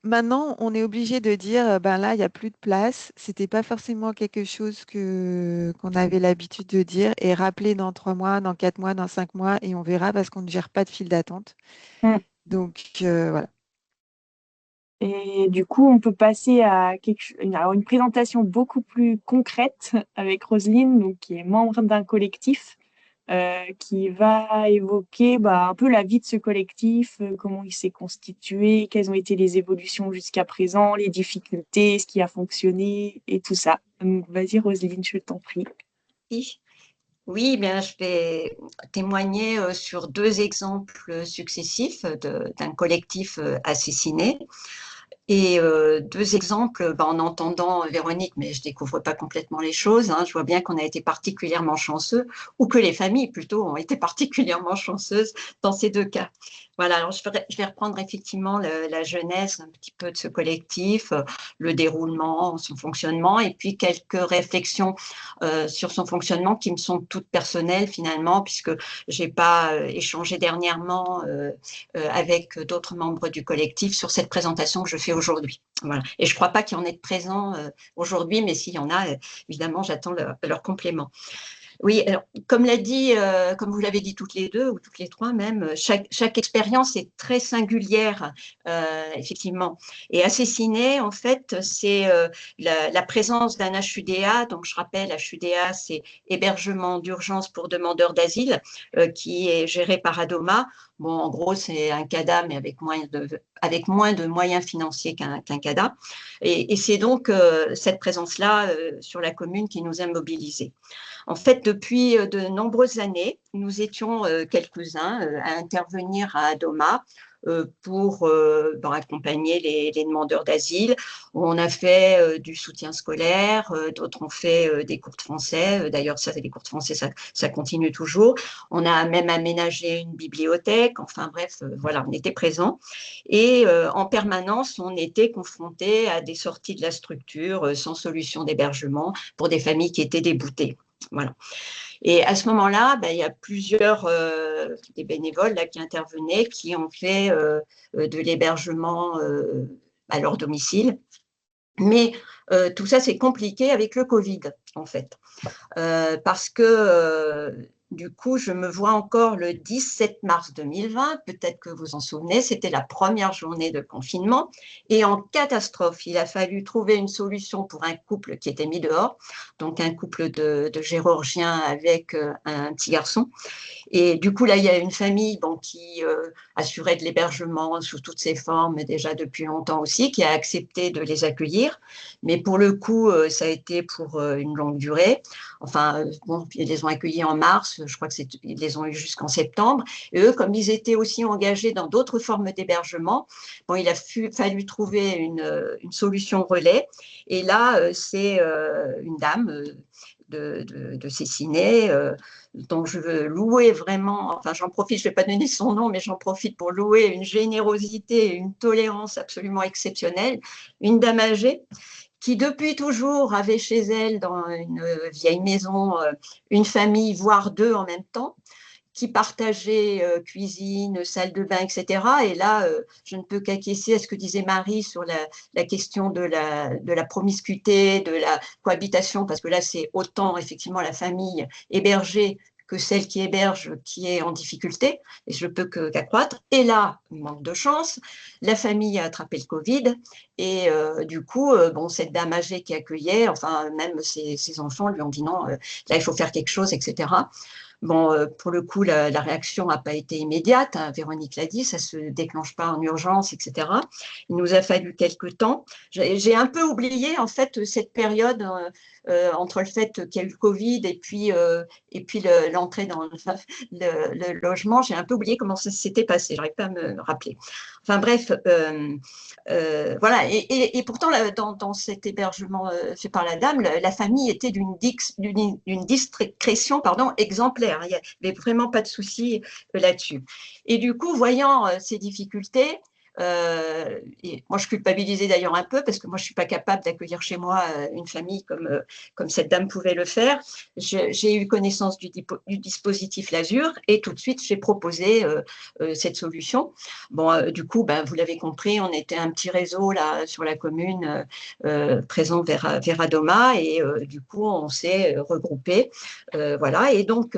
maintenant on est obligé de dire, ben là il n'y a plus de place. C'était pas forcément quelque chose qu'on avait l'habitude de dire et rappeler dans 3 mois, dans 4 mois, dans 5 mois et on verra parce qu'on ne gère pas de file d'attente. mm. Donc voilà. Et du coup, on peut passer à une présentation beaucoup plus concrète avec Roselyne, donc, qui est membre d'un collectif, qui va évoquer un peu la vie de ce collectif, comment il s'est constitué, quelles ont été les évolutions jusqu'à présent, les difficultés, ce qui a fonctionné et tout ça. Donc, vas-y, Roselyne, je t'en prie. Oui, oui, bien, je vais témoigner sur 2 exemples successifs d'un collectif assassiné. Et 2 exemples, en entendant Véronique, mais je découvre pas complètement les choses, hein, je vois bien qu'on a été particulièrement chanceux, ou que les familles plutôt ont été particulièrement chanceuses dans ces 2 cas. Voilà, alors je vais reprendre effectivement la genèse un petit peu de ce collectif, le déroulement, son fonctionnement, et puis quelques réflexions sur son fonctionnement qui me sont toutes personnelles finalement, puisque j'ai pas échangé dernièrement avec d'autres membres du collectif sur cette présentation que je fais aujourd'hui. Voilà. Et je ne crois pas qu'il y en ait de présents aujourd'hui, mais s'il y en a, évidemment, j'attends leur complément. Oui, alors, comme vous l'avez dit toutes les 2 ou toutes les 3 même, chaque expérience est très singulière, effectivement. Et Assassiné, en fait, c'est la présence d'un HUDA. Donc, je rappelle, HUDA, c'est hébergement d'urgence pour demandeurs d'asile, qui est géré par Adoma. Bon, en gros, c'est un CADA, mais avec moins de moyens financiers qu'un CADA. Et c'est donc cette présence-là sur la commune qui nous a mobilisés. En fait, depuis de nombreuses années, nous étions quelques-uns à intervenir à Adoma pour accompagner les demandeurs d'asile. On a fait du soutien scolaire, d'autres ont fait des cours de français. D'ailleurs, ça, les cours de français, ça continue toujours. On a même aménagé une bibliothèque. Enfin bref, voilà, on était présents. Et en permanence, on était confrontés à des sorties de la structure sans solution d'hébergement pour des familles qui étaient déboutées. Voilà. Et à ce moment-là, il y a plusieurs des bénévoles là, qui intervenaient, qui ont fait de l'hébergement à leur domicile. Mais tout ça, c'est compliqué avec le Covid, en fait. Parce que du coup, je me vois encore le 17 mars 2020, peut-être que vous en souvenez, c'était la première journée de confinement, et en catastrophe, il a fallu trouver une solution pour un couple qui était mis dehors, donc un couple de Géorgiens avec un petit garçon. Et du coup, là, il y a une famille qui assurait de l'hébergement sous toutes ses formes déjà depuis longtemps aussi, qui a accepté de les accueillir. Mais pour le coup, ça a été pour une longue durée. Enfin, ils les ont accueillis en mars, je crois qu'ils les ont eu jusqu'en septembre. Et eux, comme ils étaient aussi engagés dans d'autres formes d'hébergement, il a fallu trouver une solution relais. Et là, c'est une dame de Cessiné, dont je veux louer vraiment, enfin j'en profite, je ne vais pas donner son nom, mais j'en profite pour louer une générosité et une tolérance absolument exceptionnelle, une dame âgée qui depuis toujours avait chez elle, dans une vieille maison, une famille, voire deux en même temps, qui partageaient cuisine, salle de bain, etc. Et là, je ne peux qu'acquiescer à ce que disait Marie sur la question de la promiscuité, de la cohabitation, parce que là, c'est autant effectivement la famille hébergée que celle qui héberge qui est en difficulté, et je ne peux qu'accroître. Et là, manque de chance, la famille a attrapé le Covid, et du coup, bon, cette dame âgée qui accueillait, enfin, même ses enfants lui ont dit non, là, il faut faire quelque chose, etc. Bon, pour le coup, la réaction n'a pas été immédiate, hein, Véronique l'a dit, ça ne se déclenche pas en urgence, etc. Il nous a fallu quelques temps. J'ai un peu oublié, en fait, cette période entre le fait qu'il y a eu le Covid et puis l'entrée dans le logement. J'ai un peu oublié comment ça s'était passé, je n'arrive pas à me rappeler. Enfin bref, voilà. Et pourtant, là, dans cet hébergement fait par la dame, la famille était d'une discrétion exemplaire. Il n'y avait vraiment pas de souci là-dessus. Et du coup, voyant ces difficultés, et moi je culpabilisais d'ailleurs un peu parce que moi je ne suis pas capable d'accueillir chez moi une famille comme cette dame pouvait le faire. J'ai eu connaissance du dispositif L'Azur et tout de suite j'ai proposé cette solution. Bon, du coup, ben, vous l'avez compris, on était un petit réseau là sur la commune présent vers Adoma et du coup on s'est regroupé. Voilà, et donc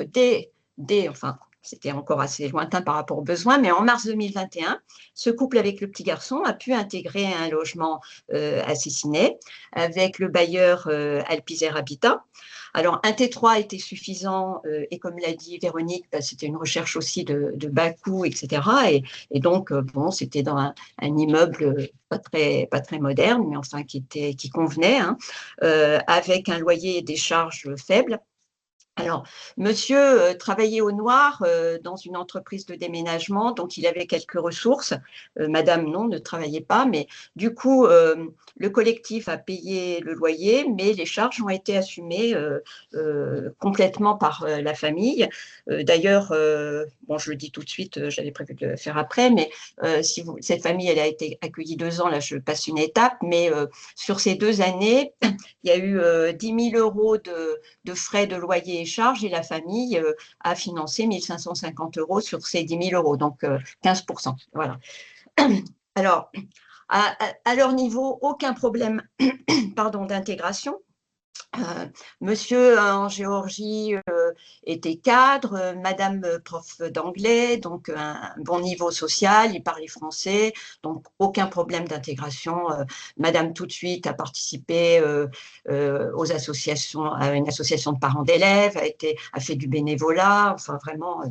enfin, c'était encore assez lointain par rapport aux besoins, mais en mars 2021, ce couple avec le petit garçon a pu intégrer un logement à Cessiné avec le bailleur Alpizer Habitat. Alors, un T3 était suffisant et comme l'a dit Véronique, bah, c'était une recherche aussi de bas coût, etc. Et donc, bon, c'était dans un immeuble pas très moderne, mais enfin qui convenait, hein, avec un loyer et des charges faibles. Alors, monsieur travaillait au noir dans une entreprise de déménagement, donc il avait quelques ressources. Madame, non, ne travaillait pas, mais du coup, le collectif a payé le loyer, mais les charges ont été assumées complètement par la famille. D'ailleurs, bon, je le dis tout de suite, j'avais prévu de le faire après, mais si cette famille, elle a été accueillie 2 ans, là, je passe une étape, mais sur ces 2 années, il y a eu 10 000 euros de frais de loyer et charges et la famille a financé 1 550 euros sur ces 10 000 euros, donc 15%. Voilà. Alors, à leur niveau, aucun problème d'intégration. Monsieur en Géorgie était cadre, madame prof d'anglais, donc un bon niveau social, il parlait français, donc aucun problème d'intégration. Madame tout de suite a participé aux associations, à une association de parents d'élèves, a fait du bénévolat, enfin vraiment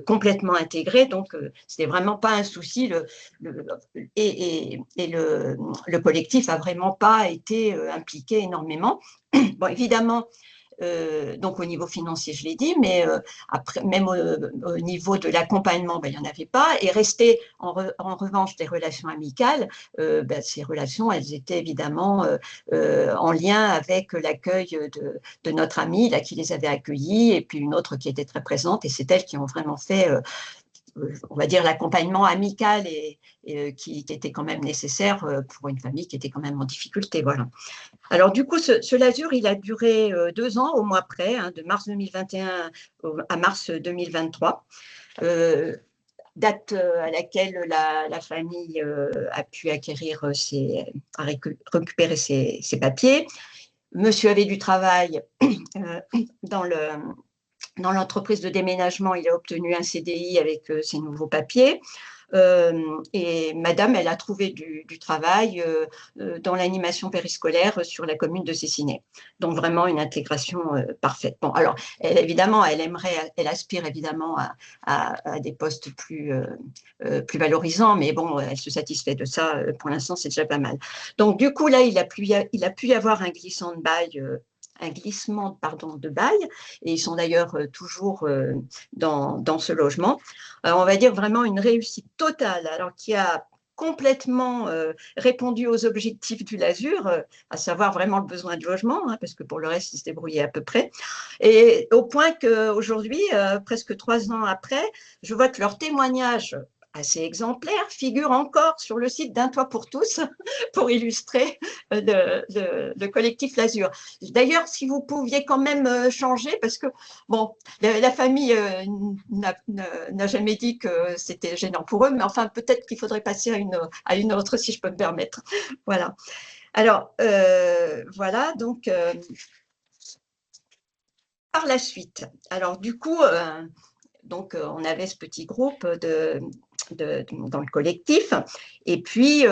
complètement intégrée, donc c'était vraiment pas un souci. Le collectif a vraiment pas été impliqué énormément. Bon, évidemment, donc au niveau financier, je l'ai dit, mais après, même au niveau de l'accompagnement, ben, il n'y en avait pas. Et rester en revanche des relations amicales, ben, ces relations, elles étaient évidemment en lien avec l'accueil de notre amie là, qui les avait accueillis, et puis une autre qui était très présente, et c'est elles qui ont vraiment fait on va dire, l'accompagnement amical et qui était quand même nécessaire pour une famille qui était quand même en difficulté. Voilà. Alors, du coup, ce L'Azur, il a duré 2 ans au mois près, hein, de mars 2021 à mars 2023. Date à laquelle la famille a pu récupérer ses papiers. Monsieur avait du travail dans l'entreprise de déménagement, il a obtenu un CDI avec ses nouveaux papiers. Et madame, elle a trouvé du travail dans l'animation périscolaire sur la commune de Cessiné. Donc vraiment une intégration parfaite. Bon, alors évidemment, elle aspire évidemment à des postes plus valorisants, mais bon, elle se satisfait de ça. Pour l'instant, c'est déjà pas mal. Donc du coup, là, il a pu y avoir un glissement de bail, et ils sont d'ailleurs toujours dans ce logement. On va dire vraiment une réussite totale, alors qui a complètement répondu aux objectifs du L'Azur, à savoir vraiment le besoin de logement, hein, parce que pour le reste, ils se débrouillaient à peu près. Et au point qu'aujourd'hui, presque 3 ans après, je vois que leurs témoignages assez exemplaire, figure encore sur le site d'Un Toit pour tous pour illustrer le collectif L'Azur. D'ailleurs, si vous pouviez quand même changer, parce que bon, la famille n'a jamais dit que c'était gênant pour eux, mais enfin, peut-être qu'il faudrait passer à une autre, si je peux me permettre. Voilà. Alors, voilà, donc, par la suite, alors du coup, donc, on avait ce petit groupe dans le collectif. Et puis,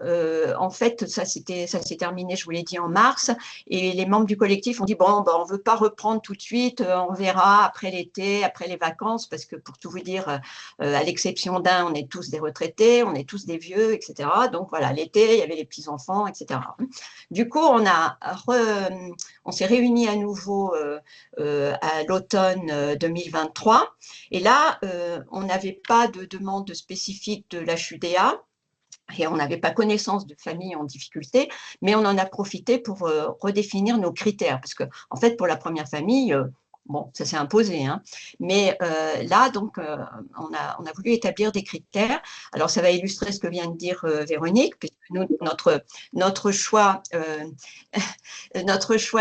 en fait, ça s'est terminé, je vous l'ai dit, en mars. Et les membres du collectif ont dit, bon, ben, on ne veut pas reprendre tout de suite, on verra après l'été, après les vacances, parce que pour tout vous dire, à l'exception d'un, on est tous des retraités, on est tous des vieux, etc. Donc voilà, l'été, il y avait les petits-enfants, etc. Du coup, on s'est réunis à nouveau à l'automne 2023. Et là, on n'avait pas de demande spécifique de l'HUDA et on n'avait pas connaissance de familles en difficulté, mais on en a profité pour redéfinir nos critères. Parce que, en fait, pour la première famille, bon, ça s'est imposé, hein, mais là, donc, on a voulu établir des critères. Alors, ça va illustrer ce que vient de dire Véronique, puisque nous, notre choix,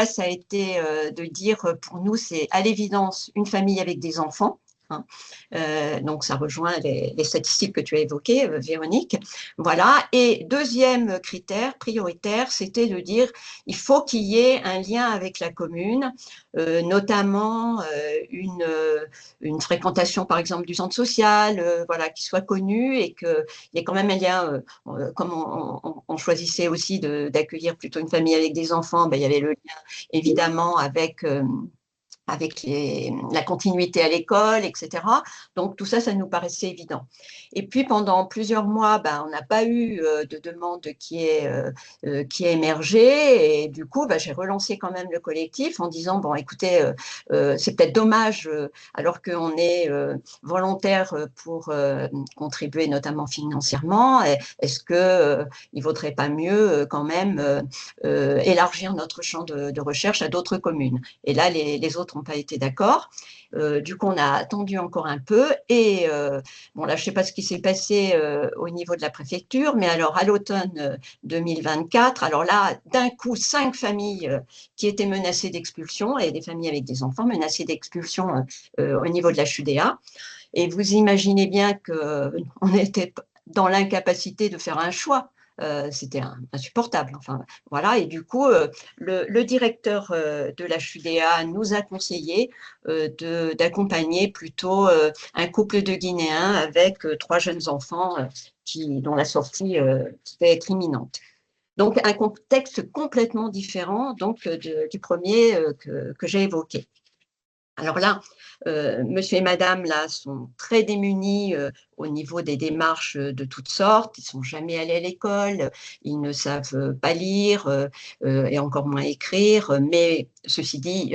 ça a été de dire, pour nous, c'est à l'évidence une famille avec des enfants. Hein. Donc, ça rejoint les statistiques que tu as évoquées, Véronique. Voilà. Et deuxième critère prioritaire, c'était de dire il faut qu'il y ait un lien avec la commune, notamment une fréquentation, par exemple, du centre social, voilà, qui soit connue et qu'il y ait quand même un lien, comme on choisissait aussi d'accueillir plutôt une famille avec des enfants, ben, il y avait le lien évidemment avec la continuité à l'école, etc. Donc, tout ça, ça nous paraissait évident. Et puis, pendant plusieurs mois, ben, on n'a pas eu de demande qui ait émergé. Et du coup, ben, j'ai relancé quand même le collectif en disant, bon, écoutez, c'est peut-être dommage, alors qu'on est volontaire pour contribuer notamment financièrement, est-ce qu'il ne vaudrait pas mieux quand même élargir notre champ de recherche à d'autres communes? Et là, les autres n'ont pas été d'accord. Du coup, on a attendu encore un peu. Et bon, là, je ne sais pas ce qui s'est passé au niveau de la préfecture, mais alors à l'automne 2024, alors là, d'un coup, 5 familles qui étaient menacées d'expulsion, et des familles avec des enfants menacées d'expulsion au niveau de la HUDA. Et vous imaginez bien qu'on était dans l'incapacité de faire un choix. C'était insupportable. Enfin, voilà. Et du coup, le directeur de la HUDA nous a conseillé d'accompagner plutôt un couple de Guinéens avec 3 jeunes enfants dont la sortie devait être imminente. Donc, un contexte complètement différent donc, du premier que j'ai évoqué. Alors là, monsieur et madame là, sont très démunis au niveau des démarches de toutes sortes. Ils ne sont jamais allés à l'école, ils ne savent pas lire et encore moins écrire. Mais ceci dit,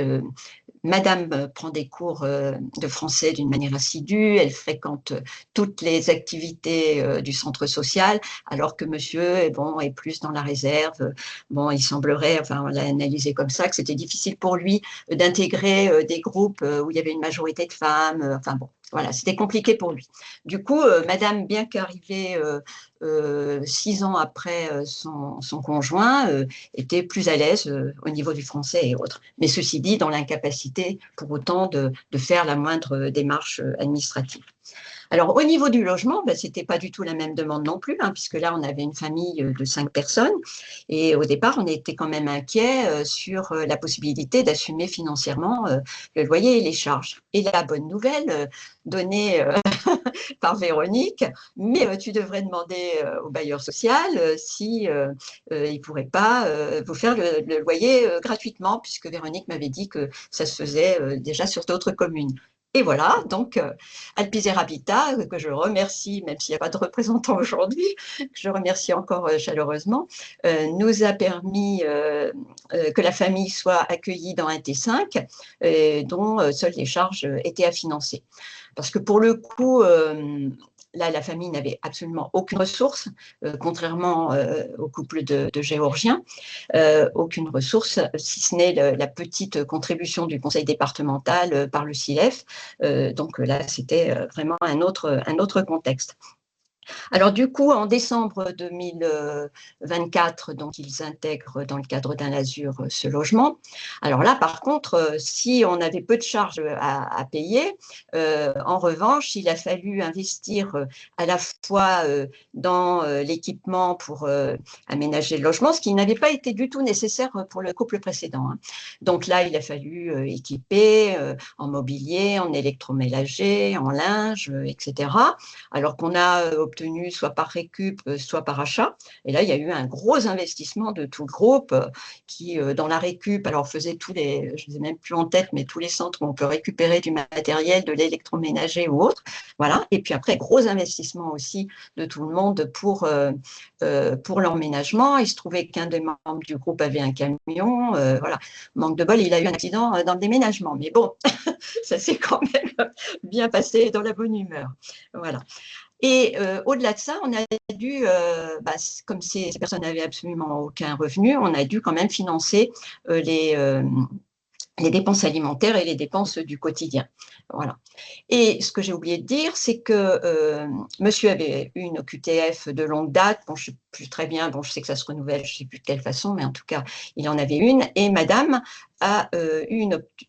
madame prend des cours de français d'une manière assidue, elle fréquente toutes les activités du centre social, alors que monsieur bon, est plus dans la réserve. Bon, il semblerait, enfin on l'a analysé comme ça, que c'était difficile pour lui d'intégrer des groupes où il y avait une majorité de femmes. Enfin bon, voilà, c'était compliqué pour lui. Du coup, madame, bien qu'arrivée 6 ans après son conjoint, était plus à l'aise au niveau du français et autres. Mais ceci dit, dans l'incapacité pour autant de faire la moindre démarche administrative. Alors, au niveau du logement, ben, ce n'était pas du tout la même demande non plus, hein, puisque là, on avait une famille de 5 personnes. Et au départ, on était quand même inquiet sur la possibilité d'assumer financièrement le loyer et les charges. Et la bonne nouvelle donnée par Véronique, mais tu devrais demander au bailleur social si il ne pourrait pas vous faire le loyer gratuitement, puisque Véronique m'avait dit que ça se faisait déjà sur d'autres communes. Et voilà, donc Alpizer Habitat, que je remercie, même s'il n'y a pas de représentant aujourd'hui, que je remercie encore chaleureusement, nous a permis que la famille soit accueillie dans un T5, dont seules les charges étaient à financer. Parce que pour le coup, là, la famille n'avait absolument aucune ressource, contrairement au couple de Géorgiens, aucune ressource, si ce n'est la petite contribution du conseil départemental par le SILEF. Donc là, c'était vraiment un autre contexte. Alors du coup, en décembre 2024, donc ils intègrent dans le cadre d'un Lasur ce logement. Alors là, par contre, si on avait peu de charges à payer, en revanche, il a fallu investir à la fois dans l'équipement pour aménager le logement, ce qui n'avait pas été du tout nécessaire pour le couple précédent. Hein. Donc là, il a fallu équiper en mobilier, en électroménager, en linge, etc. Alors qu'on a obtenu soit par récup, soit par achat. Et là, il y a eu un gros investissement de tout le groupe qui, dans la récup, alors faisait tous les, je ne les ai même plus en tête, mais tous les centres où on peut récupérer du matériel, de l'électroménager ou autre. Voilà. Et puis après, gros investissement aussi de tout le monde pour l'emménagement. Il se trouvait qu'un des membres du groupe avait un camion. Voilà. Manque de bol, il a eu un accident dans le déménagement. Mais bon, ça s'est quand même bien passé dans la bonne humeur. Voilà. Et au-delà de ça, on a dû, comme ces personnes n'avaient absolument aucun revenu, on a dû quand même financer les dépenses alimentaires et les dépenses du quotidien. Voilà. Et ce que j'ai oublié de dire, c'est que monsieur avait une OQTF de longue date, bon, je ne sais plus très bien, bon, je sais que ça se renouvelle, je ne sais plus de quelle façon, mais en tout cas, il en avait une, et madame a eu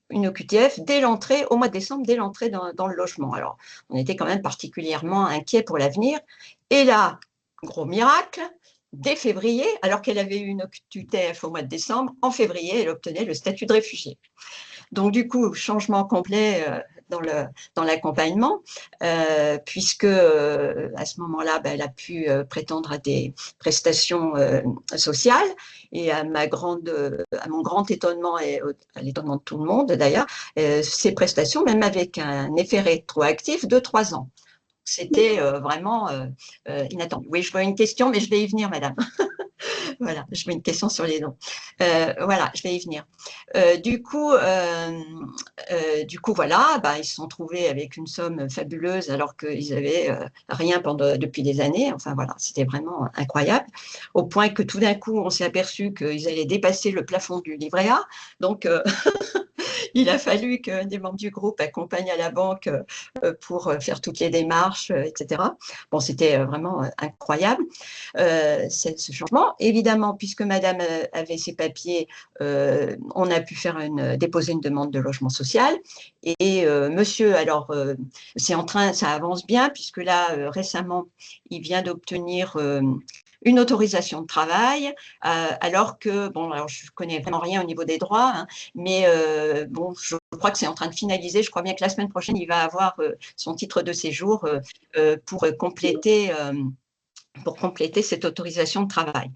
une OQTF dès l'entrée, au mois de décembre, dès l'entrée dans le logement. Alors, on était quand même particulièrement inquiets pour l'avenir, et là, gros miracle, dès février, alors qu'elle avait eu une OQTF au mois de décembre, en février, elle obtenait le statut de réfugiée. Donc, du coup, changement complet dans l'accompagnement, puisque à ce moment-là, elle a pu prétendre à des prestations sociales. Et à mon grand étonnement et à l'étonnement de tout le monde d'ailleurs, ces prestations, même avec un effet rétroactif de 3 ans. C'était vraiment inattendu. Oui, je vois une question, mais je vais y venir, madame. Voilà, je mets une question sur les dons. Voilà, je vais y venir. Du coup, voilà, ils se sont trouvés avec une somme fabuleuse alors qu'ils n'avaient rien depuis des années. Enfin voilà, c'était vraiment incroyable. Au point que tout d'un coup, on s'est aperçu qu'ils allaient dépasser le plafond du livret A. Donc, il a fallu qu'un des membres du groupe accompagne à la banque pour faire toutes les démarches, etc. Bon, c'était vraiment incroyable, ce changement. Évidemment, puisque madame avait ses papiers, on a pu déposer une demande de logement social. Et monsieur, alors, ça avance bien, puisque là, récemment, il vient d'obtenir une autorisation de travail, alors que, bon, alors je ne connais vraiment rien au niveau des droits, hein, mais bon, je crois que c'est en train de finaliser. Je crois bien que la semaine prochaine, il va avoir son titre de séjour pour compléter cette autorisation de travail.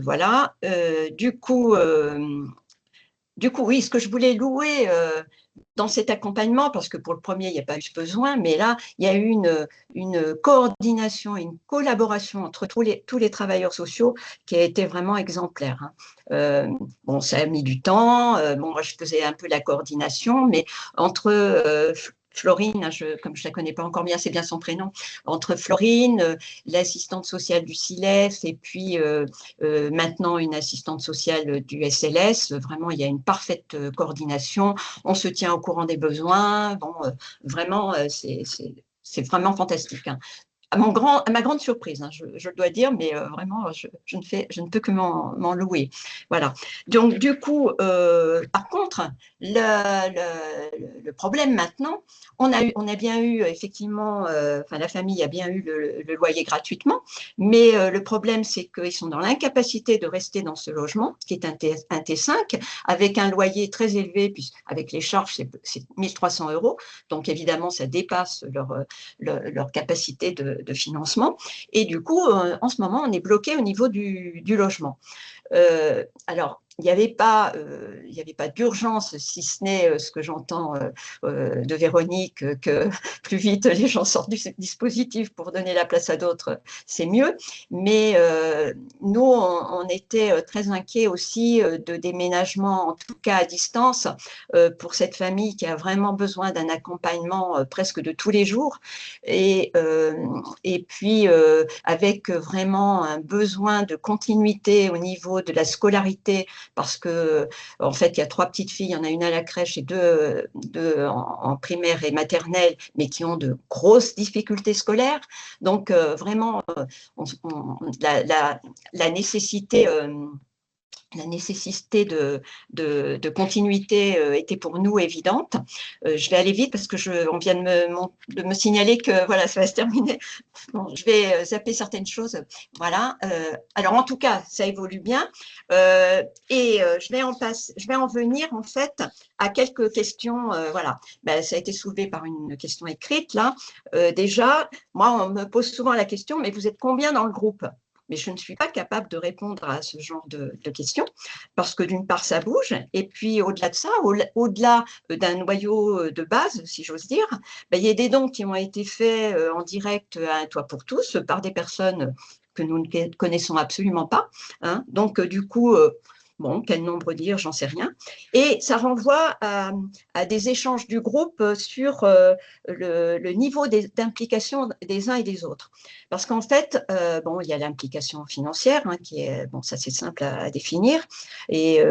Voilà. Du coup, oui, ce que je voulais louer dans cet accompagnement, parce que pour le premier, il n'y a pas eu ce besoin, mais là, il y a eu une coordination, une collaboration entre tous les travailleurs sociaux qui a été vraiment exemplaire. Hein. Bon, ça a mis du temps. Bon, moi, je faisais un peu la coordination, mais entre Florine, comme je ne la connais pas encore bien, c'est bien son prénom, entre Florine, l'assistante sociale du SILEF et puis maintenant une assistante sociale du SLS, vraiment il y a une parfaite coordination, on se tient au courant des besoins, bon, vraiment c'est vraiment fantastique. Hein. À ma grande surprise, hein, je le dois dire, mais vraiment, je ne peux que m'en louer. Voilà. Donc, du coup, par contre, le problème maintenant, on a bien eu, effectivement, la famille a bien eu le loyer gratuitement, mais le problème, c'est qu'ils sont dans l'incapacité de rester dans ce logement, qui est un T5, avec un loyer très élevé, puis avec les charges, c'est 1 300 €. Donc, évidemment, ça dépasse leur capacité de financement. Et du coup, en ce moment, on est bloqué au niveau du logement. Alors, il n'y avait pas d'urgence, si ce n'est ce que j'entends de Véronique, que plus vite les gens sortent du dispositif pour donner la place à d'autres, c'est mieux. Mais nous, on était très inquiets aussi de déménagement, en tout cas à distance, pour cette famille qui a vraiment besoin d'un accompagnement presque de tous les jours. Et puis, avec vraiment un besoin de continuité au niveau de la scolarité, parce que en fait, il y a 3 petites filles, il y en a une à la crèche et deux en primaire et maternelle, mais qui ont de grosses difficultés scolaires. Donc, vraiment, la nécessité de continuité était pour nous évidente. Je vais aller vite parce que on vient de me signaler que voilà, ça va se terminer. Bon, je vais zapper certaines choses. Voilà. Alors, en tout cas, ça évolue bien. Je vais en venir, en fait, à quelques questions. Voilà. Ben, ça a été soulevé par une question écrite, là. Déjà, moi, on me pose souvent la question, mais vous êtes combien dans le groupe ? Mais je ne suis pas capable de répondre à ce genre de questions parce que d'une part, ça bouge. Et puis, au-delà de ça, au-delà d'un noyau de base, si j'ose dire, ben, il y a des dons qui ont été faits en direct à Un Toit pour tous par des personnes que nous ne connaissons absolument pas. Hein. Donc, du coup, bon, quel nombre dire, j'en sais rien. Et ça renvoie à des échanges du groupe sur le niveau d'implication des uns et des autres. Parce qu'en fait, bon, il y a l'implication financière, hein, qui est, bon, ça c'est simple à définir. Et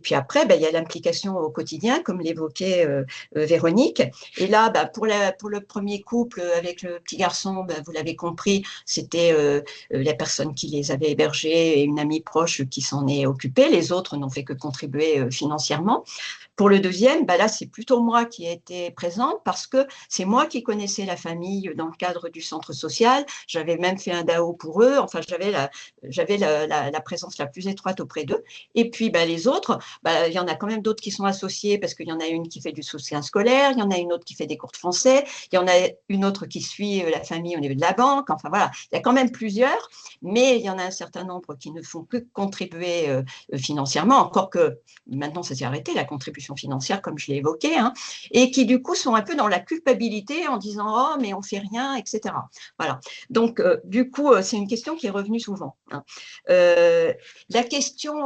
puis après, ben, il y a l'implication au quotidien, comme l'évoquait Véronique. Et là, ben, pour le premier couple avec le petit garçon, ben, vous l'avez compris, c'était la personne qui les avait hébergés et une amie proche qui s'en est occupée. Les autres n'ont fait que contribuer financièrement. Pour le deuxième, bah là, c'est plutôt moi qui ai été présente parce que c'est moi qui connaissais la famille dans le cadre du centre social. J'avais même fait un DAO pour eux. Enfin, j'avais la présence la plus étroite auprès d'eux. Et puis, bah, les autres, bah, il y en a quand même d'autres qui sont associés parce qu'il y en a une qui fait du soutien scolaire, il y en a une autre qui fait des cours de français, il y en a une autre qui suit la famille au niveau de la banque. Enfin, voilà, il y a quand même plusieurs, mais il y en a un certain nombre qui ne font que contribuer financièrement, encore que maintenant, ça s'est arrêté, la contribution financière, comme je l'ai évoqué, hein, et qui, du coup, sont un peu dans la culpabilité en disant « Oh, mais on ne fait rien, etc. » Voilà. Donc, du coup, c'est une question qui est revenue souvent. Hein. La question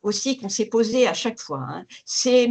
aussi qu'on s'est posée à chaque fois, hein, c'est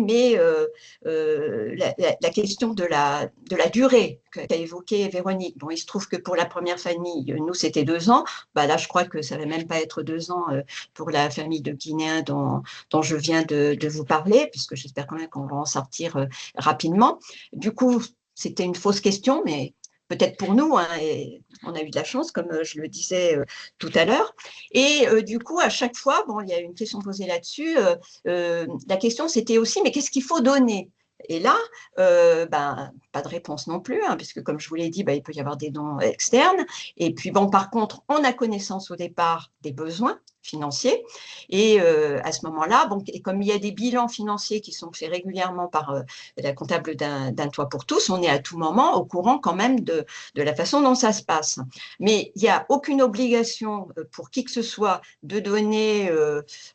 la question de la durée qu'a évoquée Véronique. Bon, il se trouve que pour la première famille, nous, c'était 2 ans. Bah, là, je crois que ça ne va même pas être 2 ans pour la famille de Guinéens dont je viens de vous parler, puisque j'espère quand même qu'on va en sortir rapidement. Du coup, c'était une fausse question, mais peut-être pour nous, hein, et on a eu de la chance, comme je le disais tout à l'heure. Et du coup, à chaque fois, bon, il y a une question posée là-dessus. La question, c'était aussi, mais qu'est-ce qu'il faut donner ? Et là, ben, pas de réponse non plus, hein, puisque comme je vous l'ai dit, ben, il peut y avoir des dons externes. Et puis, bon, par contre, on a connaissance au départ des besoins financiers. Et à ce moment-là, bon, et comme il y a des bilans financiers qui sont faits régulièrement par la comptable d'Un Toit pour tous, on est à tout moment au courant quand même de la façon dont ça se passe. Mais il n'y a aucune obligation pour qui que ce soit de donner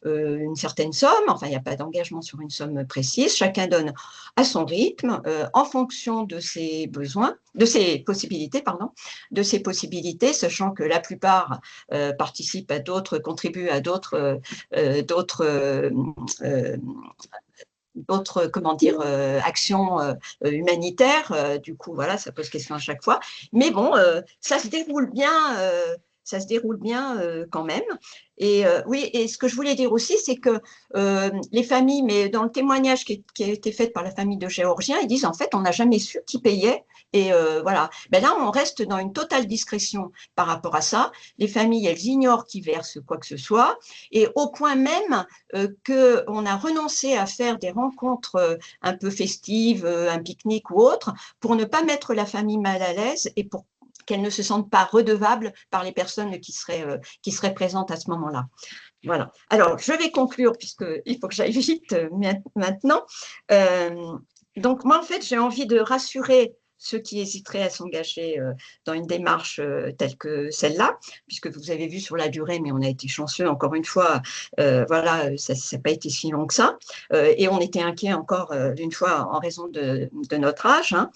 une certaine somme. Enfin, il n'y a pas d'engagement sur une somme précise. Chacun donne à son rythme, en fonction de ses besoins, de ses possibilités, sachant que la plupart participent à d'autres, contribuent à d'autres comment dire, actions humanitaires. Du coup, voilà, ça pose question à chaque fois. Mais bon, ça se déroule bien. Ça se déroule bien quand même. Et oui, et ce que je voulais dire aussi, c'est que les familles, mais dans le témoignage qui a été fait par la famille de Géorgiens, ils disent en fait, on n'a jamais su qui payait. Et voilà. Ben là, on reste dans une totale discrétion par rapport à ça. Les familles, elles ignorent qui verse quoi que ce soit. Et au point même qu'on a renoncé à faire des rencontres un peu festives, un pique-nique ou autre, pour ne pas mettre la famille mal à l'aise et pour qu'elles ne se sentent pas redevables par les personnes qui seraient présentes à ce moment-là. Voilà. Alors, je vais conclure, puisqu'il faut que j'aille vite maintenant. Donc, moi, en fait, j'ai envie de rassurer ceux qui hésiteraient à s'engager dans une démarche telle que celle-là, puisque vous avez vu sur la durée, mais on a été chanceux, encore une fois, voilà, ça n'a pas été si long que ça, et on était inquiet encore une fois en raison de notre âge, hein.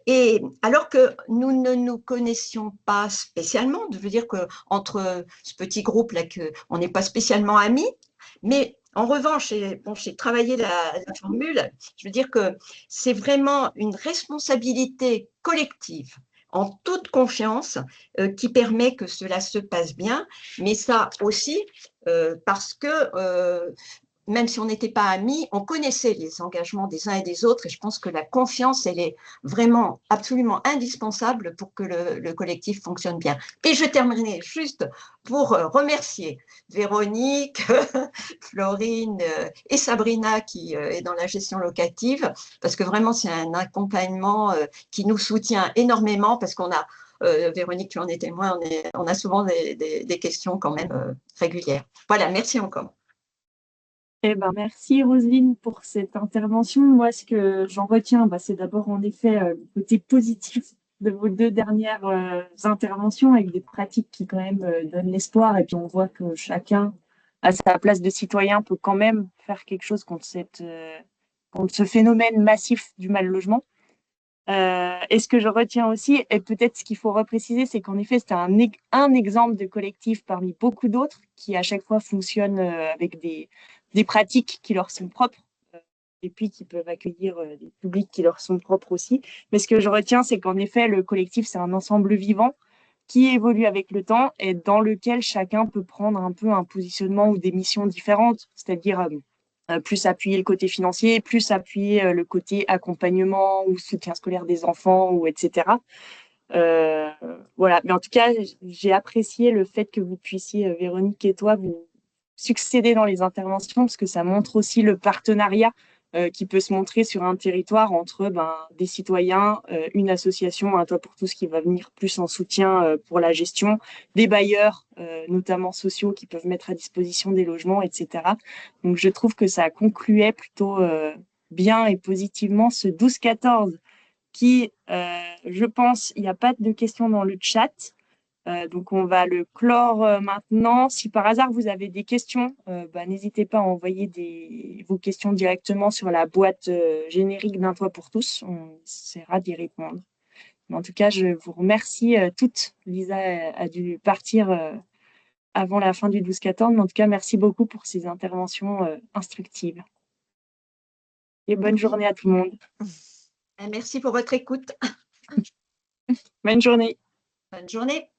Et alors que nous ne nous connaissions pas spécialement, je veux dire qu'entre ce petit groupe-là, on n'est pas spécialement amis, mais en revanche, j'ai travaillé la formule, je veux dire que c'est vraiment une responsabilité collective, en toute confiance, qui permet que cela se passe bien, mais ça aussi parce que même si on n'était pas amis, on connaissait les engagements des uns et des autres, et je pense que la confiance, elle est vraiment absolument indispensable pour que le collectif fonctionne bien. Et je terminerai juste pour remercier Véronique, Florine et Sabrina qui est dans la gestion locative, parce que vraiment c'est un accompagnement qui nous soutient énormément, parce qu'on a Véronique, tu en es témoin, on a souvent des questions quand même régulières. Voilà, merci encore. Eh ben, merci Roselyne pour cette intervention. Moi, ce que j'en retiens, c'est d'abord en effet le côté positif de vos deux dernières interventions avec des pratiques qui quand même donnent l'espoir. Et puis on voit que chacun, à sa place de citoyen, peut quand même faire quelque chose contre ce phénomène massif du mal logement. Et ce que je retiens aussi, et peut-être ce qu'il faut repréciser, c'est qu'en effet, c'était un exemple de collectif parmi beaucoup d'autres qui à chaque fois fonctionnent avec des pratiques qui leur sont propres et puis qui peuvent accueillir des publics qui leur sont propres aussi. Mais ce que je retiens, c'est qu'en effet, le collectif, c'est un ensemble vivant qui évolue avec le temps et dans lequel chacun peut prendre un peu un positionnement ou des missions différentes, c'est-à-dire plus appuyer le côté financier, plus appuyer le côté accompagnement ou soutien scolaire des enfants, ou etc. Voilà. Mais en tout cas, j'ai apprécié le fait que vous puissiez, Véronique et toi, vous succéder dans les interventions, parce que ça montre aussi le partenariat qui peut se montrer sur un territoire entre des citoyens, une association, Un Toit pour tous, qui va venir plus en soutien pour la gestion, des bailleurs, notamment sociaux, qui peuvent mettre à disposition des logements, etc. Donc je trouve que ça concluait plutôt bien et positivement ce 12-14 qui, je pense, il n'y a pas de questions dans le chat. Donc, on va le clore maintenant. Si par hasard, vous avez des questions, n'hésitez pas à envoyer vos questions directement sur la boîte générique d'Un Toit pour tous. On essaiera d'y répondre. Mais en tout cas, je vous remercie toutes. Lisa a dû partir avant la fin du 12-14. Mais en tout cas, merci beaucoup pour ces interventions instructives. Et bonne journée à tout le monde. Merci pour votre écoute. Bonne journée. Bonne journée.